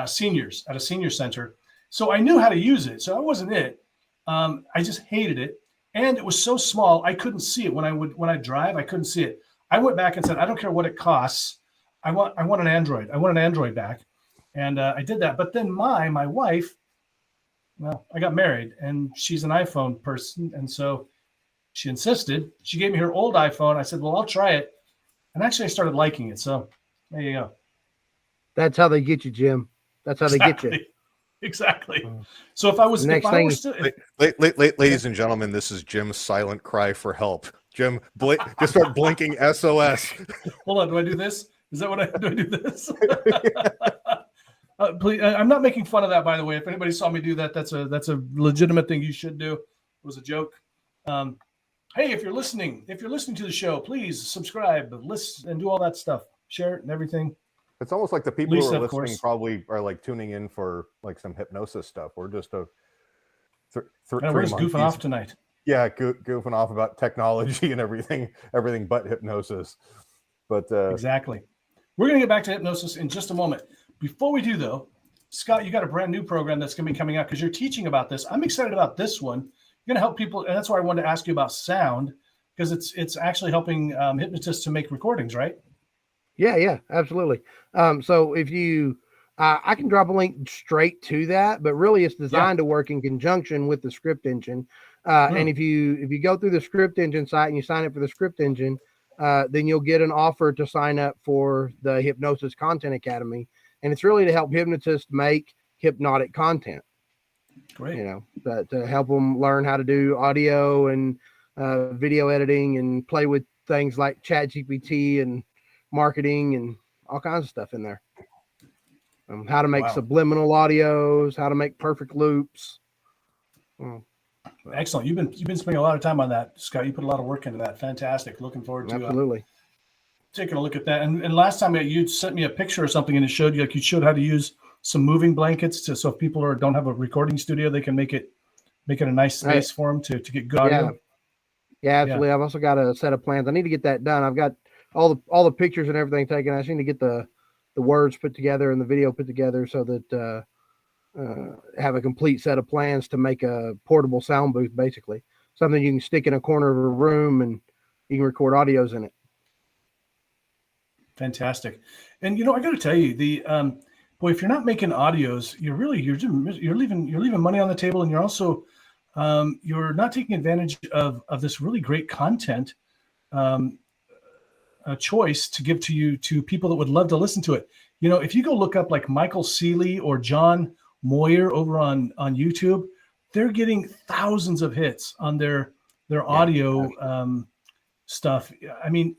seniors at a senior center. So I knew how to use it. So that wasn't it. I just hated it. And it was so small, I couldn't see it when I drive. I couldn't see it. I went back and said, I don't care what it costs. I want an Android. I want an Android back. And I did that. But then my wife, well, I got married and she's an iPhone person. And so she insisted. She gave me her old iPhone. I said, well, I'll try it. And actually I started liking it. So there you go. That's how they get you, Jim. That's how they get you. Exactly. So if I was, ladies and gentlemen, this is Jim's silent cry for help. Jim, just start blinking SOS. Hold on. Do I do this? Is that what do I do this? Please, I'm not making fun of that, by the way. If anybody saw me do that, that's a legitimate thing you should do. It was a joke. Hey, if you're listening to the show, please subscribe, listen, and do all that stuff. Share it and everything. It's almost like the people Lisa, who are of listening course, probably are like tuning in for like some hypnosis stuff. We're just we're just goofing off tonight. Yeah, goofing off about technology and everything but hypnosis. But exactly. We're going to get back to hypnosis in just a moment. Before we do, though, Scott, you got a brand new program that's going to be coming out because you're teaching about this. I'm excited about this one. You're going to help people, and that's why I wanted to ask you about sound, because it's actually helping hypnotists to make recordings, right? Yeah, absolutely. So if you, I can drop a link straight to that, but really it's designed to work in conjunction with the script engine. And if you go through the script engine site and you sign up for the script engine, then you'll get an offer to sign up for the Hypnosis Content Academy. And it's really to help hypnotists make hypnotic content. Great. You know, to help them learn how to do audio and video editing and play with things like ChatGPT and marketing and all kinds of stuff in there. How to make subliminal audios, how to make perfect loops. Excellent. You've been spending a lot of time on that, Scott. You put a lot of work into that. Fantastic. Looking forward to taking a look at that. And last time you sent me a picture or something, and it showed you how to use some moving blankets so if people don't have a recording studio, they can make it a nice space for them to get good audio. Yeah, absolutely. I've also got a set of plans. I need to get that done. I've got all the pictures and everything taken. I just need to get the words put together and the video put together so that have a complete set of plans to make a portable sound booth, basically something you can stick in a corner of a room and you can record audios in it. Fantastic. And I got to tell you, the boy, if you're not making audios, you're leaving money on the table, and you're also you're not taking advantage of this really great content choice to give to people that would love to listen to it. If you go look up like Michael Seeley or John Moyer over on YouTube, they're getting thousands of hits on their audio stuff. I mean,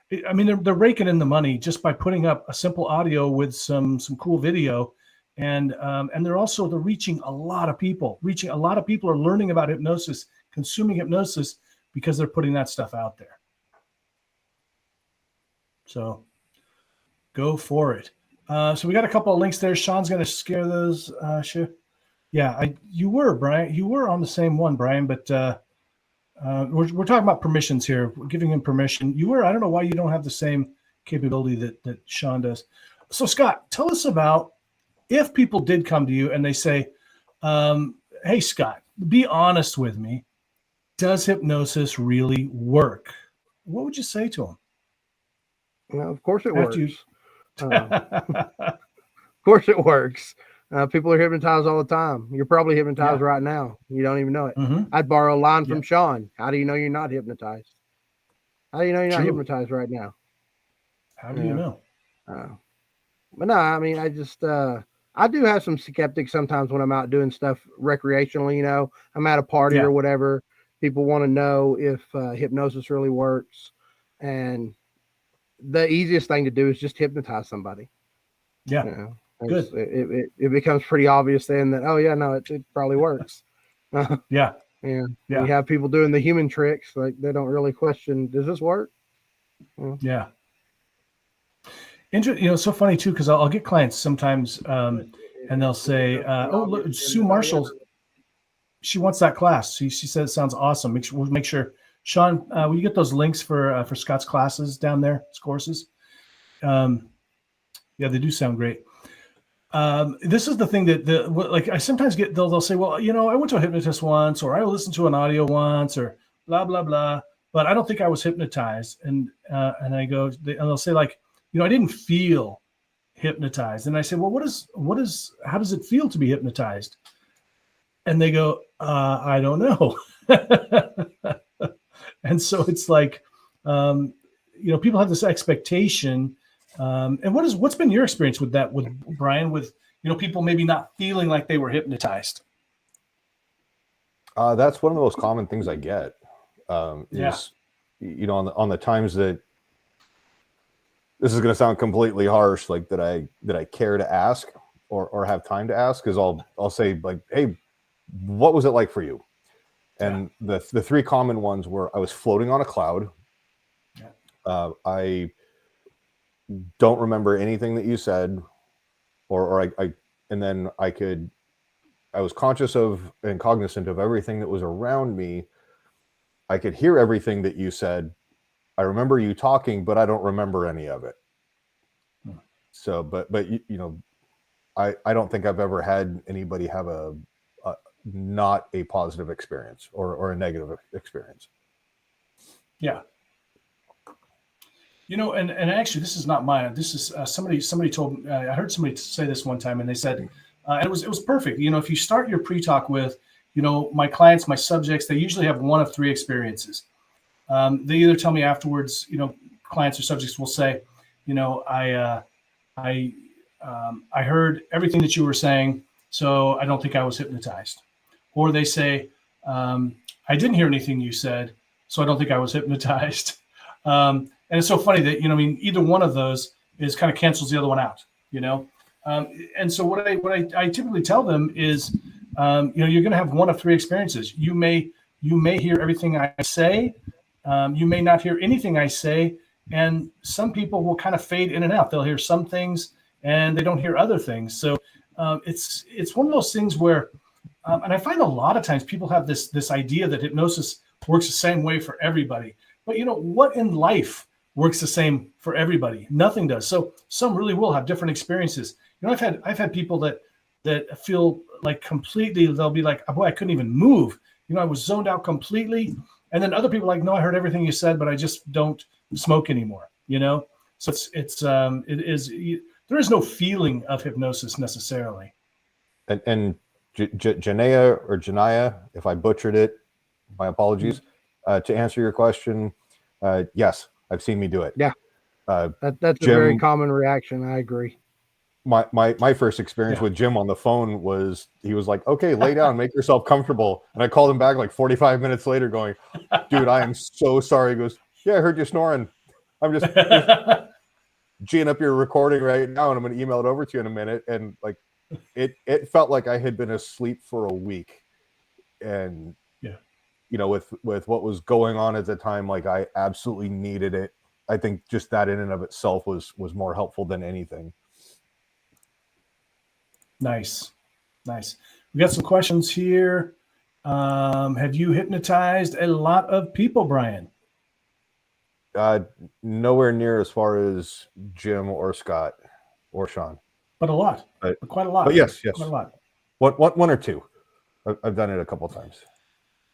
they're raking in the money just by putting up a simple audio with some cool video, and they're reaching a lot of people. A lot of people are learning about hypnosis, consuming hypnosis, because they're putting that stuff out there. So go for it. So we got a couple of links there. Shawn's going to scare those. Yeah, you were, Brian. You were on the same one, Brian, but we're talking about permissions here. We're giving him permission. I don't know why you don't have the same capability that Shawn does. So, Scott, tell us about if people did come to you and they say, hey, Scott, be honest with me. Does hypnosis really work? What would you say to them? Well, of course it works. Of course it works. People are hypnotized all the time. You're probably hypnotized right now. You don't even know it. Mm-hmm. I'd borrow a line from Shawn. How do you know you're not hypnotized? How do you know you're not True. hypnotized right now? How do you know? But no, I mean, I do have some skeptics sometimes when I'm out doing stuff recreationally. I'm at a party or whatever. People want to know if hypnosis really works. And the easiest thing to do is just hypnotize somebody. Yeah. Good. It becomes pretty obvious then that, oh yeah, no, it probably works. Yeah. You have people doing the human tricks, like they don't really question, does this work? Yeah. It's so funny too, because I'll get clients sometimes, and they'll say, "Oh, look, Sue Marshall, she wants that class. She says it sounds awesome. We'll make sure, Shawn, will you get those links for Scott's classes down there, his courses?" Yeah, they do sound great. This is the thing that I sometimes get, they'll say, well, I went to a hypnotist once, or I listened to an audio once, or blah, blah, blah, but I don't think I was hypnotized. And I go, and they'll say like, I didn't feel hypnotized. And I say, well, how does it feel to be hypnotized? And they go, I don't know. And so it's like, people have this expectation. And what's been your experience with that, with Brian, with people maybe not feeling like they were hypnotized? That's one of the most common things I get. On the times that, this is going to sound completely harsh, like that I care to ask or have time to ask, is I'll say like, hey, what was it like for you? And the three common ones were, I was floating on a cloud. I don't remember anything that you said, or I was conscious of and cognizant of everything that was around me. I could hear everything that you said. I remember you talking, but I don't remember any of it. So, but I don't think I've ever had anybody have a not a positive experience or a negative experience. Yeah. And actually, this is not mine. This is somebody told me. I heard somebody say this one time, and they said, and it was perfect. If you start your pre-talk with, my clients, my subjects, they usually have one of three experiences. They either tell me afterwards, clients or subjects will say, I heard everything that you were saying, so I don't think I was hypnotized. Or they say, I didn't hear anything you said, so I don't think I was hypnotized. And it's so funny that, either one of those kind of cancels the other one out, and so what I typically tell them is, you're going to have one of three experiences. You may hear everything I say. You may not hear anything I say. And some people will kind of fade in and out. They'll hear some things and they don't hear other things. So it's one of those things where, and I find a lot of times people have this idea that hypnosis works the same way for everybody. But what in life works the same for everybody? Nothing does. So some really will have different experiences. I've had people that feel like completely, they'll be like, oh, boy, I couldn't even move. I was zoned out completely. And then other people are like, no, I heard everything you said, but I just don't smoke anymore. So there is no feeling of hypnosis necessarily. And Janaya or Janaya, if I butchered it, my apologies. To answer your question, yes, I've seen me do it. Yeah. That's Jim, a very common reaction. I agree. My first experience with Jim on the phone was, he was like, okay, lay down, make yourself comfortable. And I called him back like 45 minutes later going, dude, I am so sorry. He goes, yeah, I heard you snoring. I'm just G'ing up your recording right now, and I'm going to email it over to you in a minute. And like, it felt like I had been asleep for a week. And, you know, with what was going on at the time, like I absolutely needed it. I think just that in and of itself was more helpful than anything. Nice. We got some questions here. Have you hypnotized a lot of people, Brian? Nowhere near as far as Jim or Scott or Shawn, but a lot, but quite a lot. But yes, quite a lot. One or two. I've done it a couple times.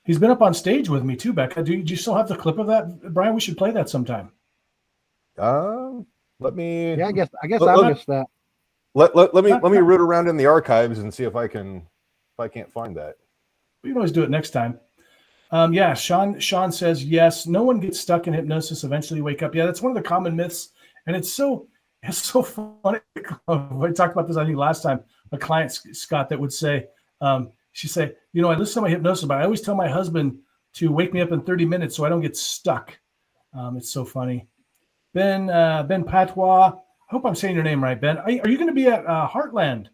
He's been up on stage with me too, Becca. Do you still have the clip of that, Brian? We should play that sometime. Let me. Yeah, I guess I missed that. Let me root around in the archives and see if I can't find that. We can always do it next time. Shawn says yes. No one gets stuck in hypnosis. Eventually wake up. Yeah, that's one of the common myths, and it's so funny. We talked about this, I think, last time. A client, Scott, that would say, she'd say, you know, I listen to my hypnosis, but I always tell my husband to wake me up in 30 minutes so I don't get stuck. It's so funny. Ben Patois. I hope I'm saying your name right, Ben. Are you going to be at Heartland,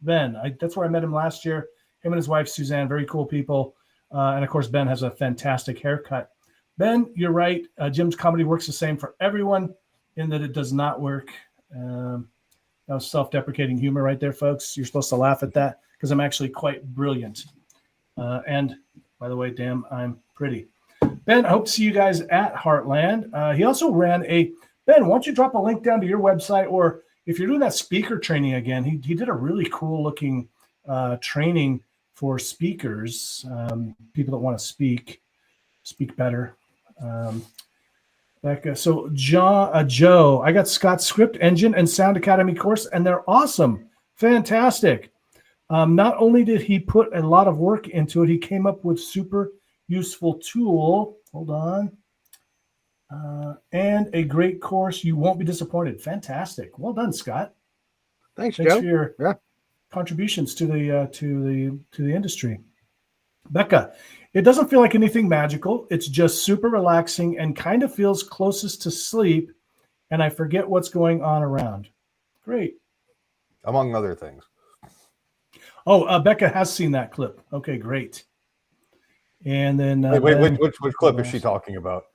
Ben? That's where I met him last year. Him and his wife, Suzanne, very cool people. And, of course, Ben has a fantastic haircut. Ben, you're right. Jim's comedy works the same for everyone in that it does not work. That was self-deprecating humor right there, folks. You're supposed to laugh at that because I'm actually quite brilliant. And, by the way, damn, I'm pretty. Ben, I hope to see you guys at Heartland. He also ran Ben, why don't you drop a link down to your website, or if you're doing that speaker training again, he did a really cool looking training for speakers, people that want to speak better. So Joe, I got Scott's Script Engine and Sound Academy course, and they're awesome, fantastic. Not only did he put a lot of work into it, he came up with super useful tool. Hold on. And a great course. You won't be disappointed. Fantastic. Well done, Scott. Thanks, Joe. For your contributions to the industry. Becca, it doesn't feel like anything magical. It's just super relaxing and kind of feels closest to sleep, and I forget what's going on around. Great. Among other things. Oh, Becca has seen that clip. Okay, great. And then which clip is she talking about?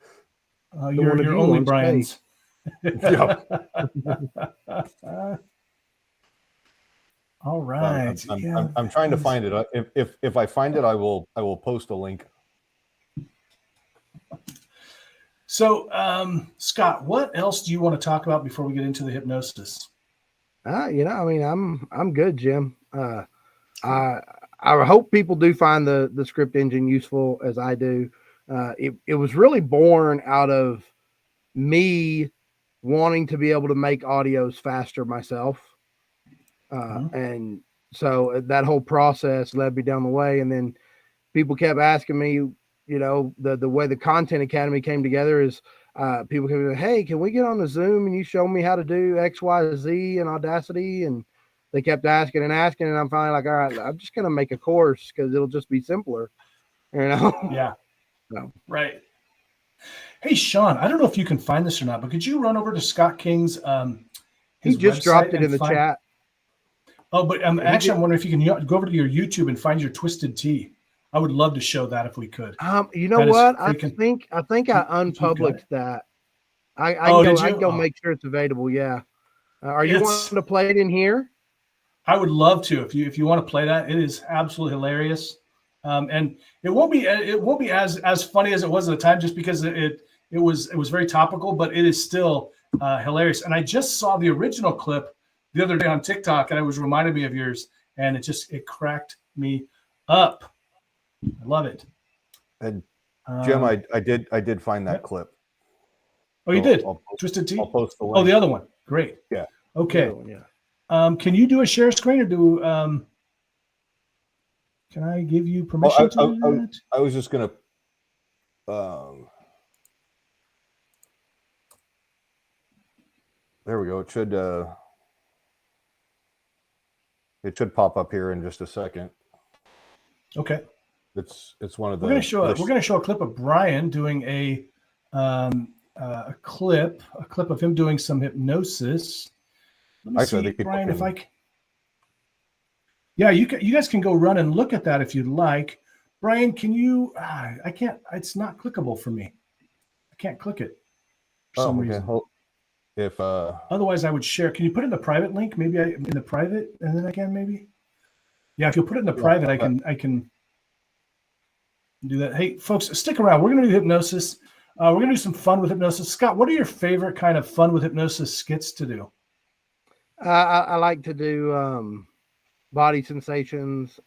Your only Brian's. All right. I'm trying to find it. If I find it, I will post a link. So, Scott, what else do you want to talk about before we get into the hypnosis? I'm good, Jim. I hope people do find the script engine useful as I do. It was really born out of me wanting to be able to make audios faster myself. And so that whole process led me down the way. And then people kept asking me, you know, the way the Content Academy came together is people came, hey, can we get on the Zoom and you show me how to do X, Y, Z and Audacity? And they kept asking, and I'm finally like, all right, I'm just going to make a course because it'll just be simpler, you know? Yeah. So. Right. Hey, Shawn, I don't know if you can find this or not, but could you run over to Scott King's he just dropped it in the chat. Oh, but actually, I'm wondering if you can go over to your YouTube and find your Twisted Tea. I would love to show that if we could. You know what? I think I unpublished that. I can go make sure it's available. Yeah. Are you wanting to play it in here? I would love to. If you want to play that, it is absolutely hilarious. And it won't be as funny as it was at the time, just because it was very topical, but it is still hilarious. And I just saw the original clip the other day on TikTok, and it was reminded me of yours, and it cracked me up. I love it. And Jim, I did find that clip. Oh, you So did? I'll Twisted Tea? I'll post the Oh, link. the other one. Great. Yeah. Okay. Yeah. Can you do a share screen or do can I give you permission to do that? I was just gonna there we go. It should pop up here in just a second. Okay. It's one of the We're gonna show a clip of Brian doing a clip of him doing some hypnosis. Let me Actually, I see, think people Brian, can- if I can. Yeah, you guys can go run and look at that if you'd like. Brian, can you? I can't. It's not clickable for me. I can't click it for some reason. If Otherwise, I would share. Can you put it in the private link? Maybe in the private, and then I can maybe. Yeah, if you put it in the private, I can do that. Hey, folks, stick around. We're going to do hypnosis. We're going to do some fun with hypnosis. Scott, what are your favorite kind of fun with hypnosis skits to do? I like to do body sensations,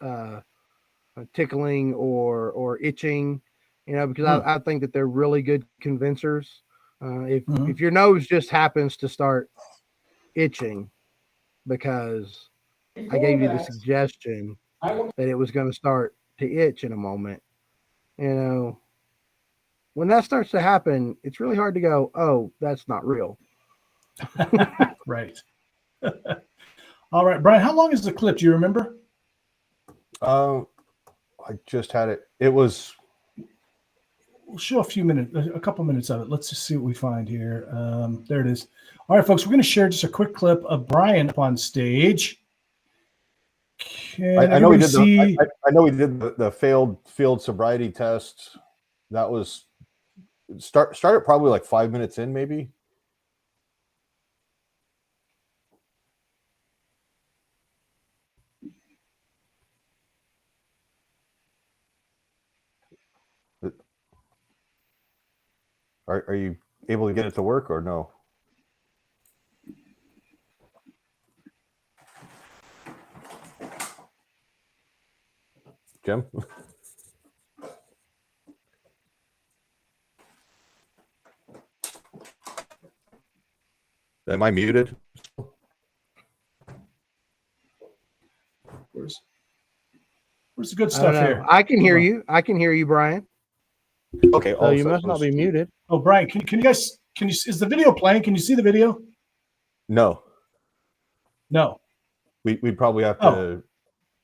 tickling or itching, because I think that they're really good convincers. If your nose just happens to start itching because I gave you the suggestion that it was going to start to itch in a moment, when that starts to happen, it's really hard to go, oh, that's not real. Right. All right, Brian, how long is the clip? Do you remember? I just had it. It was. We'll show a couple minutes of it. Let's just see what we find here. There it is. All right, folks, we're going to share just a quick clip of Brian up on stage. I know we did the failed field sobriety test. That was started probably like 5 minutes in, maybe. Are you able to get it to work or no? Jim? Am I muted? Where's the good stuff here? I can hear you. I can hear you, Brian. Okay. So you must not be muted. Oh, Brian, can you guys, is the video playing? Can you see the video? No. No. We'd probably have to,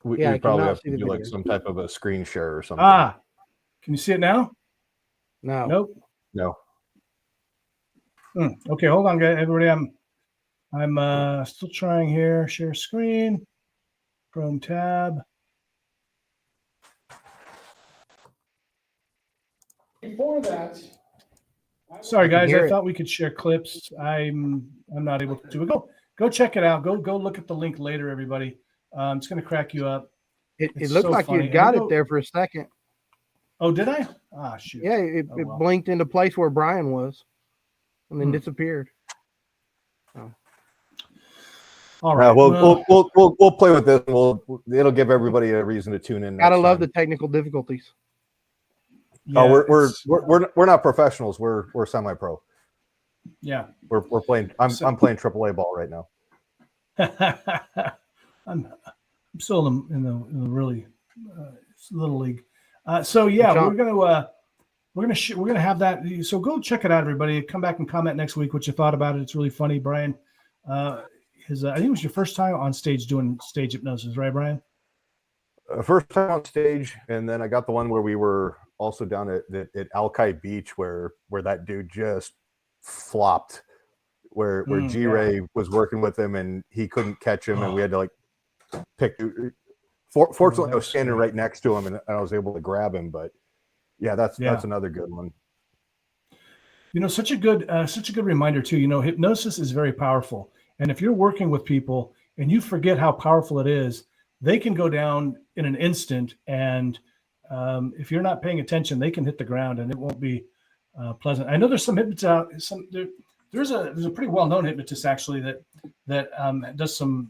we'd probably have to do video. like some type of a screen share or something. Can you see it now? No. Nope. No. Okay, hold on, guys. Everybody, I'm still trying here. Share screen, Chrome tab. Before that, sorry guys, I thought we could share clips. I'm not able to. Go check it out. Go look at the link later, everybody. It's going to crack you up. It looked like you got it there for a second. Oh, did I? Ah, shoot. Yeah, it blinked into place where Brian was, and then disappeared. All right. We'll play with this. It'll give everybody a reason to tune in. Gotta love the technical difficulties. Yeah, we're not professionals. We're semi-pro. Yeah, we're playing. I'm playing AAA ball right now. I'm still in the really little league. So yeah, we're gonna have that. So go check it out, everybody. Come back and comment next week what you thought about it. It's really funny, Brian. I think it was your first time on stage doing stage hypnosis, right, Brian? First time on stage, and then I got the one where we were also down at Alki Beach where that dude just flopped, where G-Ray was working with him and he couldn't catch him, and we had to like pick. Fortunately, I was standing right next to him and I was able to grab him. But yeah, that's another good one. Such a good reminder too. Hypnosis is very powerful, and if you're working with people and you forget how powerful it is, they can go down in an instant, and if you're not paying attention, they can hit the ground, and it won't be pleasant. I know there's some hypnotists out. There's a pretty well-known hypnotist actually that does some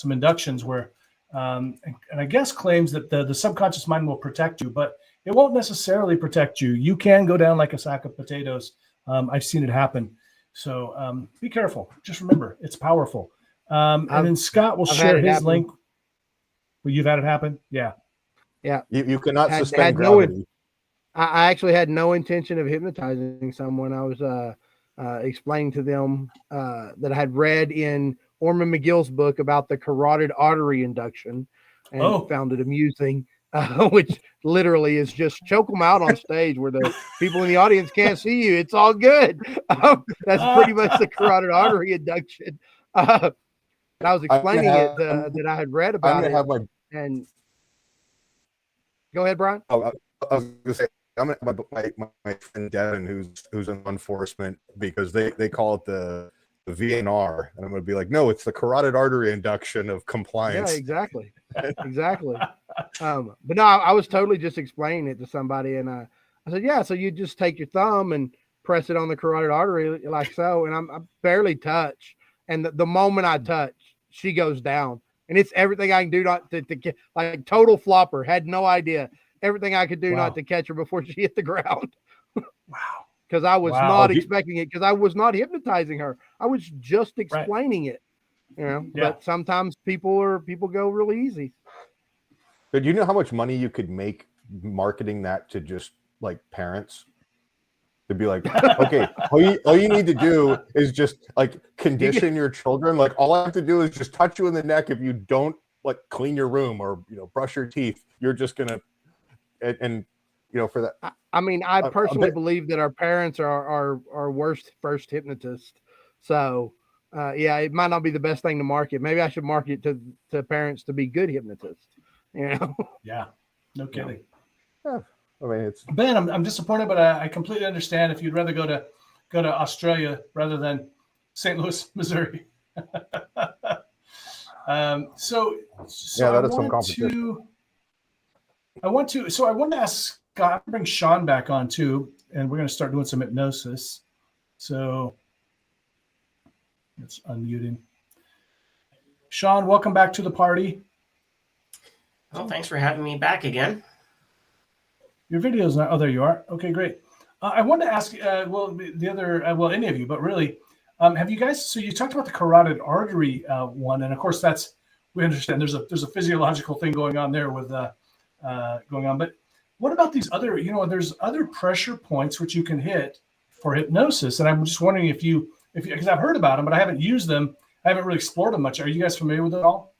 inductions where, and I guess claims that the subconscious mind will protect you, but it won't necessarily protect you. You can go down like a sack of potatoes I've seen it happen. So be careful. Just remember, it's powerful. And then Scott will I've share had it his happen. link. Well, you've had it happen? Yeah. Yeah. You cannot Had suspend no gravity. I actually had no intention of hypnotizing someone. I was explaining to them that I had read in Orman McGill's book about the carotid artery induction and found it amusing, which literally is just choke them out on stage where the people in the audience can't see you. It's all good. That's pretty much the carotid artery induction. I was explaining that I had read about it. And go ahead, Brian. I was going to say, I'm my friend Devin, who's in law enforcement, because they call it the VNR, and I'm going to be like, no, it's the carotid artery induction of compliance. Yeah, exactly. But no, I was totally just explaining it to somebody, and I said, yeah, so you just take your thumb and press it on the carotid artery like so, and I barely touch, and the moment I touch, she goes down, and it's everything I can do not to get, like total flopper. Had no idea. Everything I could do not to catch her before she hit the ground. Wow. Because I was not expecting it, because I was not hypnotizing her. I was just explaining it. You know, but sometimes people go really easy. But you know how much money you could make marketing that to just like parents? To be like, okay, all you need to do is just like condition your children. Like all I have to do is just touch you in the neck. If you don't like clean your room or brush your teeth, you're just gonna and for that. I mean, I personally believe that our parents are our worst first hypnotists. So yeah, it might not be the best thing to market. Maybe I should market it to parents to be good hypnotists. Yeah, no kidding. Yeah. I mean, it's Ben. I'm disappointed, but I completely understand if you'd rather go to Australia rather than St. Louis, Missouri. So that is some competition. I want to ask Scott, bring Shawn back on too, and we're going to start doing some hypnosis. So it's unmuting. Shawn, welcome back to the party. Well, thanks for having me back again. Your video's not. Oh, there you are. Okay, great. I wanted to ask, any of you, but really, have you guys? So you talked about the carotid artery one, and of course, we understand there's a physiological thing going on there with going on. But what about these other? There's other pressure points which you can hit for hypnosis, and I'm just wondering if because I've heard about them, but I haven't used them. I haven't really explored them much. Are you guys familiar with it all?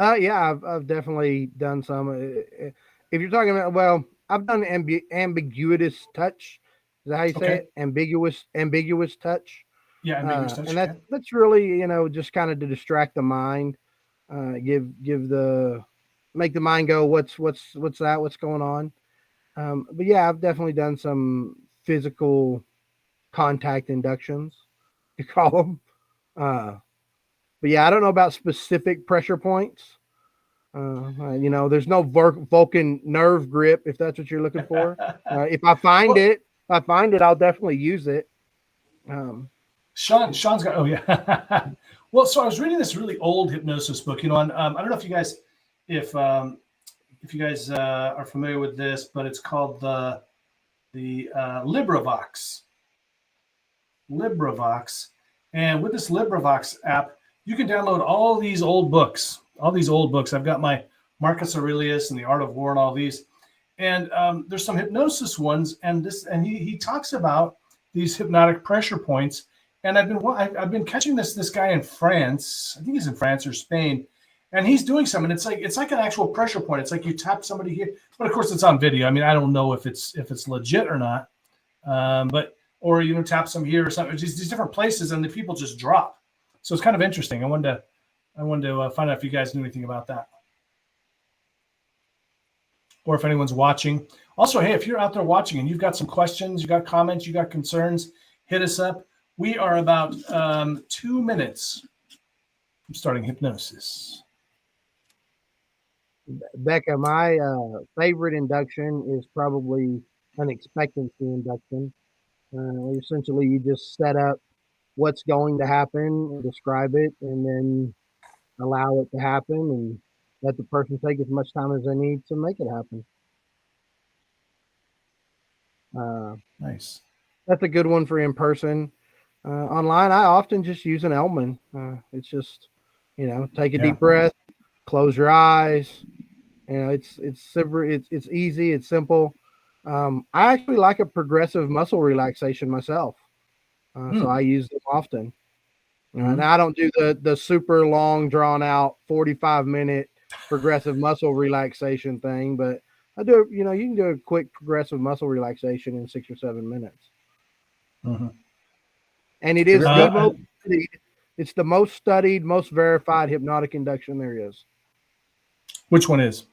Yeah, I've definitely done some. If you're talking about, well, I've done ambiguous touch. Is that how you say it? Ambiguous touch. Yeah, ambiguous touch. And that's really, just kind of to distract the mind, make the mind go, what's that? What's going on? But yeah, I've definitely done some physical contact inductions, you call them. But yeah, I don't know about specific pressure points. There's no Vulcan nerve grip, if that's what you're looking for. If I find it, I'll definitely use it. Shawn's got. Oh yeah. Well, so I was reading this really old hypnosis book. I don't know if you guys, if you guys are familiar with this, but it's called the LibriVox. And with this LibriVox app, you can download all these old books. I've got my Marcus Aurelius and the Art of War and all these. And there's some hypnosis ones, and he talks about these hypnotic pressure points. And I've been catching this guy in France. I think he's in France or Spain, and he's doing something. It's like an actual pressure point. It's like you tap somebody here, but of course it's on video. I mean, I don't know if it's legit or not, or tap some here or something. These different places, and the people just drop. So it's kind of interesting. I wanted to find out if you guys knew anything about that, or if anyone's watching. Also, hey, if you're out there watching and you've got some questions, you got comments, you got concerns, hit us up. We are about 2 minutes from starting hypnosis. Becca, my favorite induction is probably an expectancy induction. Essentially, you just set up what's going to happen, describe it, and then allow it to happen, and let the person take as much time as they need to make it happen. Nice. That's a good one for in person. Online, I often just use an Elman. It's just, take a deep breath, close your eyes. It's super. It's easy. It's simple. I actually like a progressive muscle relaxation myself, so I use them often. Now I don't do the super long, drawn out 45-minute progressive muscle relaxation thing, but I do. You can do a quick progressive muscle relaxation in 6 or 7 minutes. And it is the most studied. It's the most studied, most verified hypnotic induction there is. Which one is?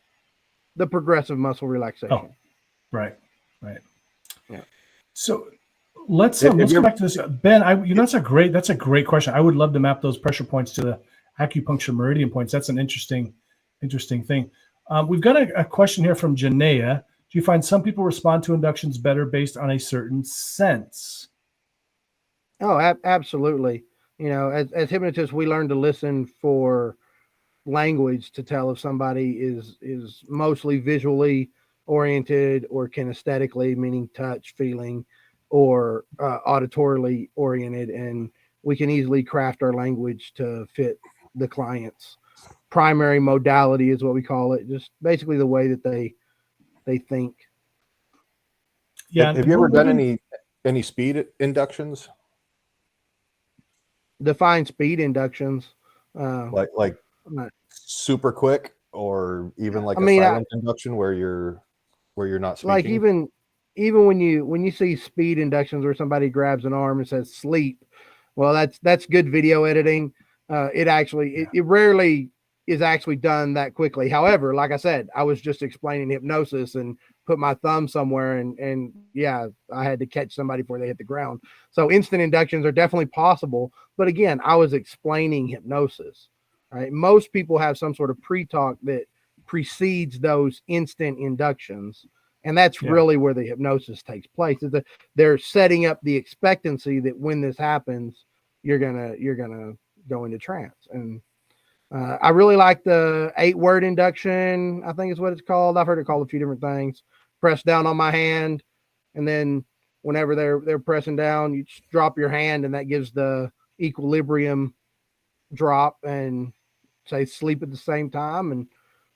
The progressive muscle relaxation. Oh, right. Yeah. So let's go back to this, Ben. That's a great question. I would love to map those pressure points to the acupuncture meridian points. That's an interesting thing. We've got a question here from Janaea. Do you find some people respond to inductions better based on a certain sense? Oh, absolutely. As hypnotists, we learn to listen for language to tell if somebody is mostly visually oriented or kinesthetically, meaning touch, feeling, or auditorily oriented, and we can easily craft our language to fit the client's primary modality, is what we call it, just basically the way that they think. Yeah. Have you ever done any speed inductions? Define speed inductions. Like super quick, or even like silent induction where you're not speaking. Like even when you see speed inductions where somebody grabs an arm and says sleep, well, that's good video editing. It rarely is actually done that quickly. However, like I said, I was just explaining hypnosis and put my thumb somewhere and yeah, I had to catch somebody before they hit the ground. So instant inductions are definitely possible. But again, I was explaining hypnosis, right? Most people have some sort of pre-talk that precedes those instant inductions. And that's really where the hypnosis takes place. Is that they're setting up the expectancy that when this happens, you're gonna go into trance. And I really like the 8-word induction, I think is what it's called. I've heard it called a few different things. Press down on my hand, and then whenever they're pressing down, you just drop your hand, and that gives the equilibrium drop, and say sleep at the same time, and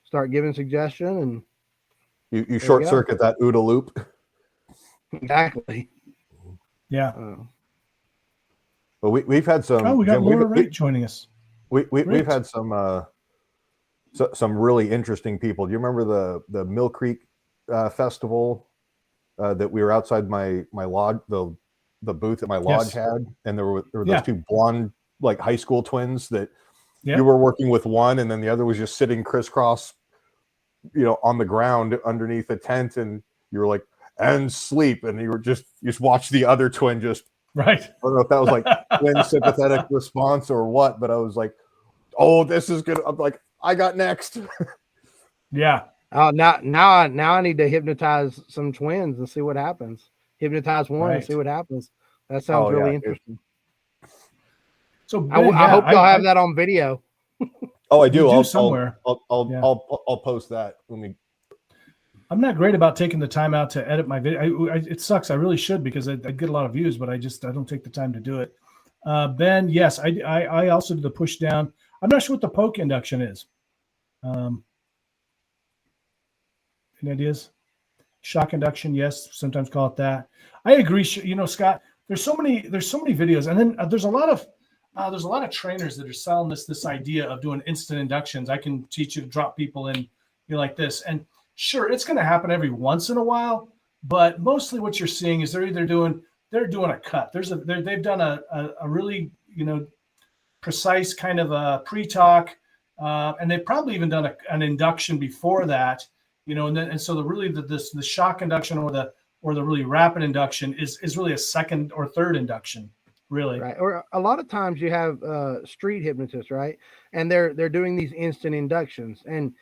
start giving suggestion. And you short circuit that OODA loop. Exactly. Yeah. But we've had some. Oh, we got Laura Wright joining us. We've had some really interesting people. Do you remember the Mill Creek Festival that we were outside my lodge, the booth that my lodge had, and there were those two blonde like high school twins that you were working with one, and then the other was just sitting crisscross, on the ground underneath a tent, and you were like, and sleep, and you just watch the other twin just. Right. I don't know if that was like twin sympathetic response or what, but I was like, oh, this is good. I'm like, I got next. Yeah. Oh, now I need to hypnotize some twins and see what happens. Hypnotize one and see what happens. That sounds really interesting. So Ben, I hope y'all have that on video. Oh, I do. I'll somewhere. I'll post that when we. I'm not great about taking the time out to edit my video. It sucks. I really should, because I get a lot of views, but I don't take the time to do it. Ben, yes, I also did the push down. I'm not sure what the poke induction is. Any ideas? Shock induction, yes, sometimes call it that. I agree. Scott, there's so many videos, and then there's a lot of trainers that are selling this idea of doing instant inductions. I can teach you to drop people in, like this, and sure, it's going to happen every once in a while, but mostly what you're seeing is they're doing a cut. They've done a really precise kind of a pre-talk, and they've probably even done an induction before that, and so the shock induction or the really rapid induction is really a second or third induction, really. Right. Or a lot of times you have street hypnotists, right, and they're doing these instant inductions, and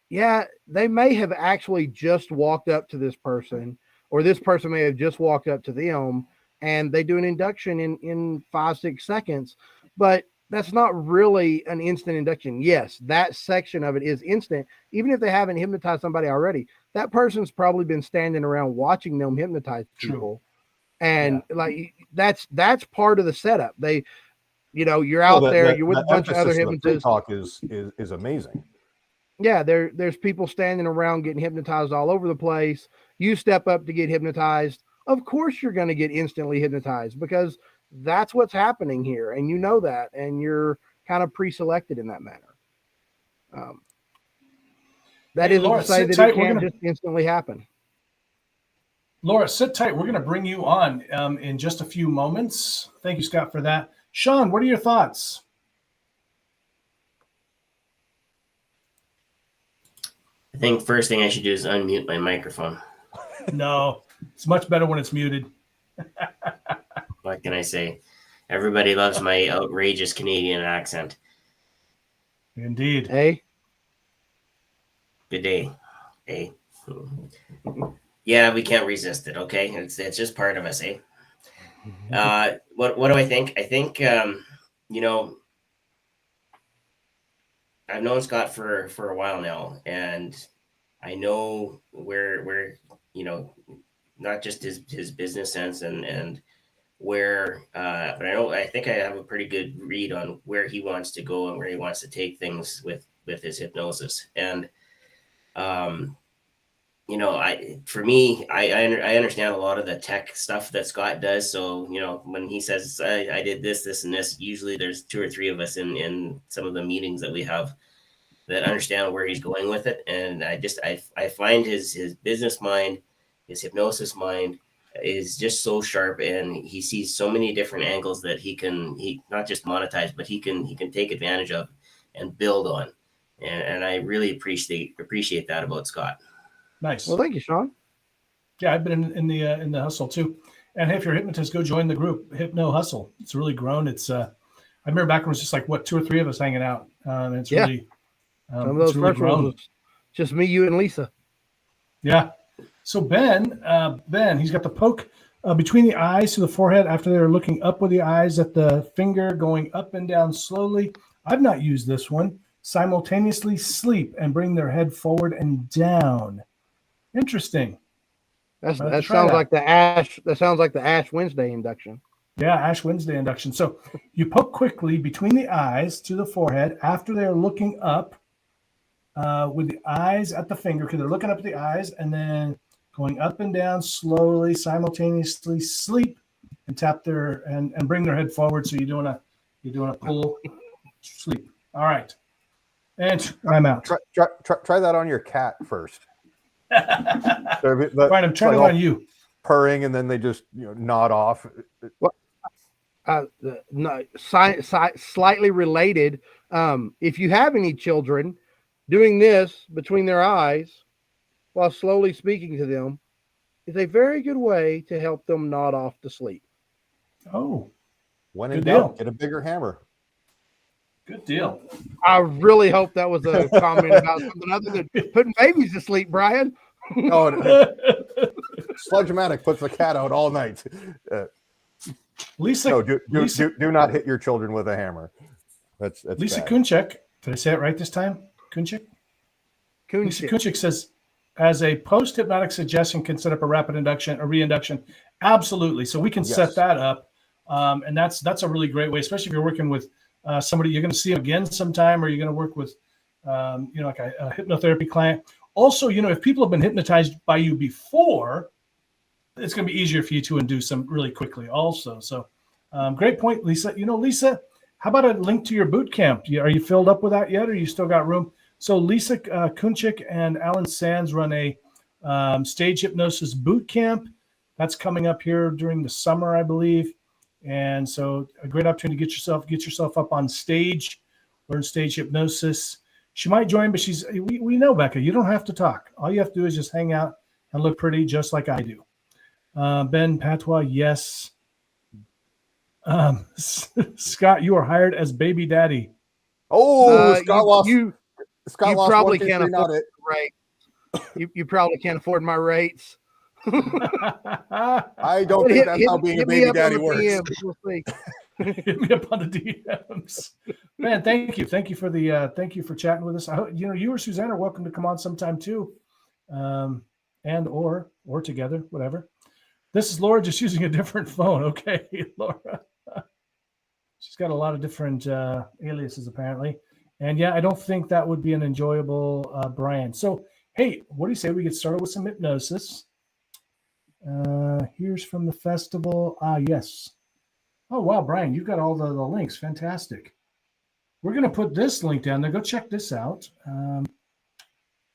yeah, they may have actually just walked up to this person, or this person may have just walked up to them, and they do an induction in 5-6 seconds. But that's not really an instant induction. Yes, that section of it is instant. Even if they haven't hypnotized somebody already, that person's probably been standing around watching them hypnotize people. And like that's part of the setup. They, you're out there, you're with a bunch of other hypnotists. Talk is amazing. Yeah, there's people standing around getting hypnotized all over the place. You step up to get hypnotized. Of course, you're going to get instantly hypnotized because that's what's happening here, and you know that, and you're kind of pre-selected in that manner. That isn't to say that it can't just instantly happen. Laura, sit tight. We're going to bring you on in just a few moments. Thank you, Scott, for that. Shawn, what are your thoughts? I think first thing I should do is unmute my microphone. No, it's much better when it's muted. What can I say? Everybody loves my outrageous Canadian accent. Indeed. Hey. Good day. Hey. Yeah, we can't resist it. Okay, it's just part of us. Eh. What do I think? I think I've known Scott for a while now, and I know where not just his business sense and where but I think I have a pretty good read on where he wants to go and where he wants to take things with his hypnosis. And for me, I understand a lot of the tech stuff that Scott does. So, when he says I did this, and this, usually there's 2 or 3 of us in some of the meetings that we have that understand where he's going with it. And I find his business mind, his hypnosis mind is just so sharp, and he sees so many different angles that he not just monetize, but he can take advantage of and build on. And I really appreciate that about Scott. Nice. Well, thank you, Shawn. Yeah, I've been in the hustle too. And hey, if you're a hypnotist, go join the group Hypno Hustle. It's really grown. It's I remember back when it was just like 2 or 3 of us hanging out. And it's really some of those really first ones was just me, you, and Lisa. Yeah. So Ben, he's got the poke between the eyes to the forehead after they're looking up with the eyes at the finger going up and down slowly. I've not used this one. Simultaneously sleep and bring their head forward and down. Interesting. That sounds like the Ash Wednesday induction. Yeah, Ash Wednesday induction. So you poke quickly between the eyes to the forehead after they're looking up with the eyes at the finger, because they're looking up at the eyes, and then going up and down slowly, simultaneously sleep and tap their and bring their head forward. So you're doing a pull sleep. All right. And I'm out. Try that on your cat first. Brian, I'm trying it on you. Purring, and then they just nod off. No, slightly related. If you have any children, doing this between their eyes while slowly speaking to them is a very good way to help them nod off to sleep. Oh, when in doubt, get a bigger hammer. Good deal. I really hope that was a comment about something other than putting babies to sleep, Brian. Oh, Sludge-O-Matic puts the cat out all night. Lisa, no, do not hit your children with a hammer. That's Lisa bad. Kostiuk. Did I say it right this time? Kostiuk? Lisa Kostiuk says, as a post-hypnotic suggestion can set up a rapid induction, a reinduction. Absolutely. So we can set that up. And that's a really great way, especially if you're working with somebody you're going to see again sometime, or you're going to work with, like a hypnotherapy client. Also, if people have been hypnotized by you before, it's going to be easier for you to induce them really quickly also. So great point, Lisa. Lisa, how about a link to your boot camp? Are you filled up with that yet, or you still got room? So Lisa Kostiuk and Alan Sands run a stage hypnosis boot camp. That's coming up here during the summer, I believe. And so a great opportunity to get yourself up on stage, learn stage hypnosis. She might join, but we know, Becca, you don't have to talk. All you have to do is just hang out and look pretty, just like I do. Ben Patois, yes. Scott, you are hired as baby daddy. Oh, Scott lost. Scott you lost probably 1, 2, can't 3, afford rates. You probably can't afford my rates. I don't think that's how being a baby daddy works. We'll see. Hit me up on the DMs. Man, thank you for the thank you for chatting with us. You or Suzanne are welcome to come on sometime too, and or together, whatever. This is Laura just using a different phone. Okay, Laura. She's got a lot of different aliases apparently, and yeah, I don't think that would be an enjoyable Brian. So hey, what do you say we get started with some hypnosis? Here's from the festival. Yes. Oh, wow, Brian, you've got all the links. Fantastic. We're going to put this link down there. Go check this out.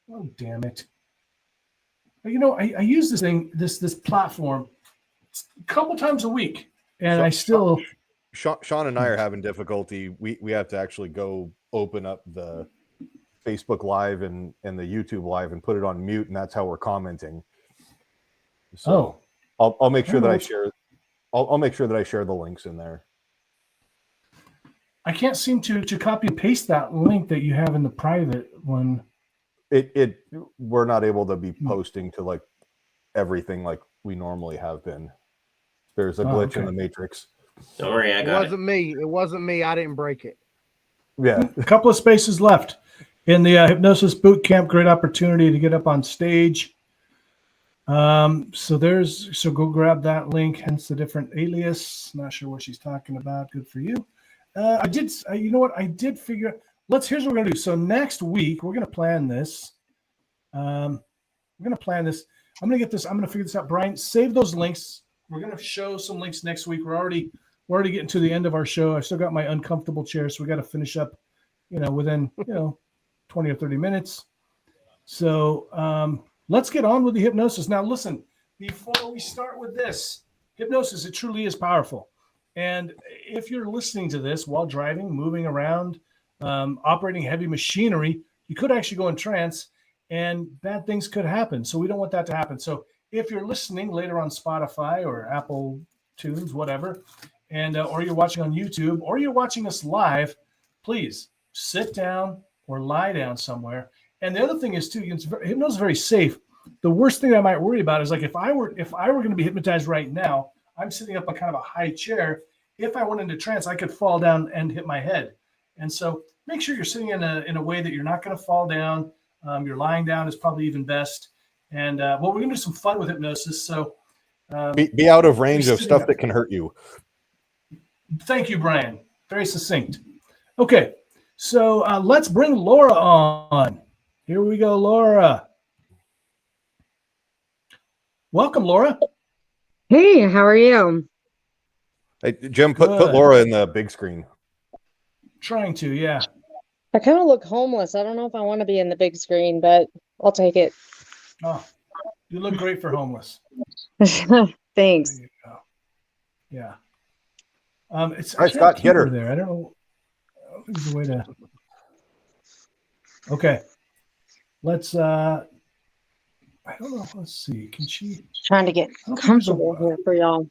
Oh, damn it. You know, I use this thing, this platform a couple times a week, and I still... Shawn and I are having difficulty. We have to actually go open up the Facebook Live and the YouTube Live and put it on mute, and that's how we're commenting. So I'll make sure that I share... I'll make sure that I share the links in there. I can't seem to copy and paste that link that you have in the private one. We're not able to be posting to like everything like we normally have been. There's a glitch in the matrix. Don't worry, I got it. It wasn't me. I didn't break it. Yeah. A couple of spaces left in the Hypnosis Boot Camp. Great opportunity to get up on stage. So go grab that link, hence the different alias. Not sure what she's talking about. Good for you. You know what? I did figure, here's what we're going to do. So next week, we're going to plan this. I'm going to get this. I'm going to figure this out. Brian, save those links. We're going to show some links next week. We're already getting to the end of our show. I still got my uncomfortable chair. So we got to finish up, within, 20 or 30 minutes. So, let's get on with the hypnosis. Now, listen, before we start with this, hypnosis, it truly is powerful. And if you're listening to this while driving, moving around, operating heavy machinery, you could actually go in trance and bad things could happen. So we don't want that to happen. So if you're listening later on Spotify or Apple Tunes, whatever, and or you're watching on YouTube or you're watching us live, please sit down or lie down somewhere. And the other thing is too, hypnosis is very safe. The worst thing I might worry about is like if I were going to be hypnotized right now, I'm sitting up on kind of a high chair. If I went into trance, I could fall down and hit my head. And so make sure you're sitting in a way that you're not going to fall down. You're lying down is probably even best. And we're going to do some fun with hypnosis. So be out of range of stuff that can hurt you. Thank you, Brian. Very succinct. Okay, so let's bring Laura on. Here we go, Laura. Welcome, Laura. Hey, how are you? Hey, Jim, put Laura in the big screen. Trying to, yeah. I kind of look homeless. I don't know if I want to be in the big screen, but I'll take it. Oh, you look great for homeless. Thanks. There you go. Yeah. It's all right, Scott, get her there. I don't know. There's a way to. Okay. Let's. I don't know. Let's see. Can she? Trying to get comfortable here for y'all.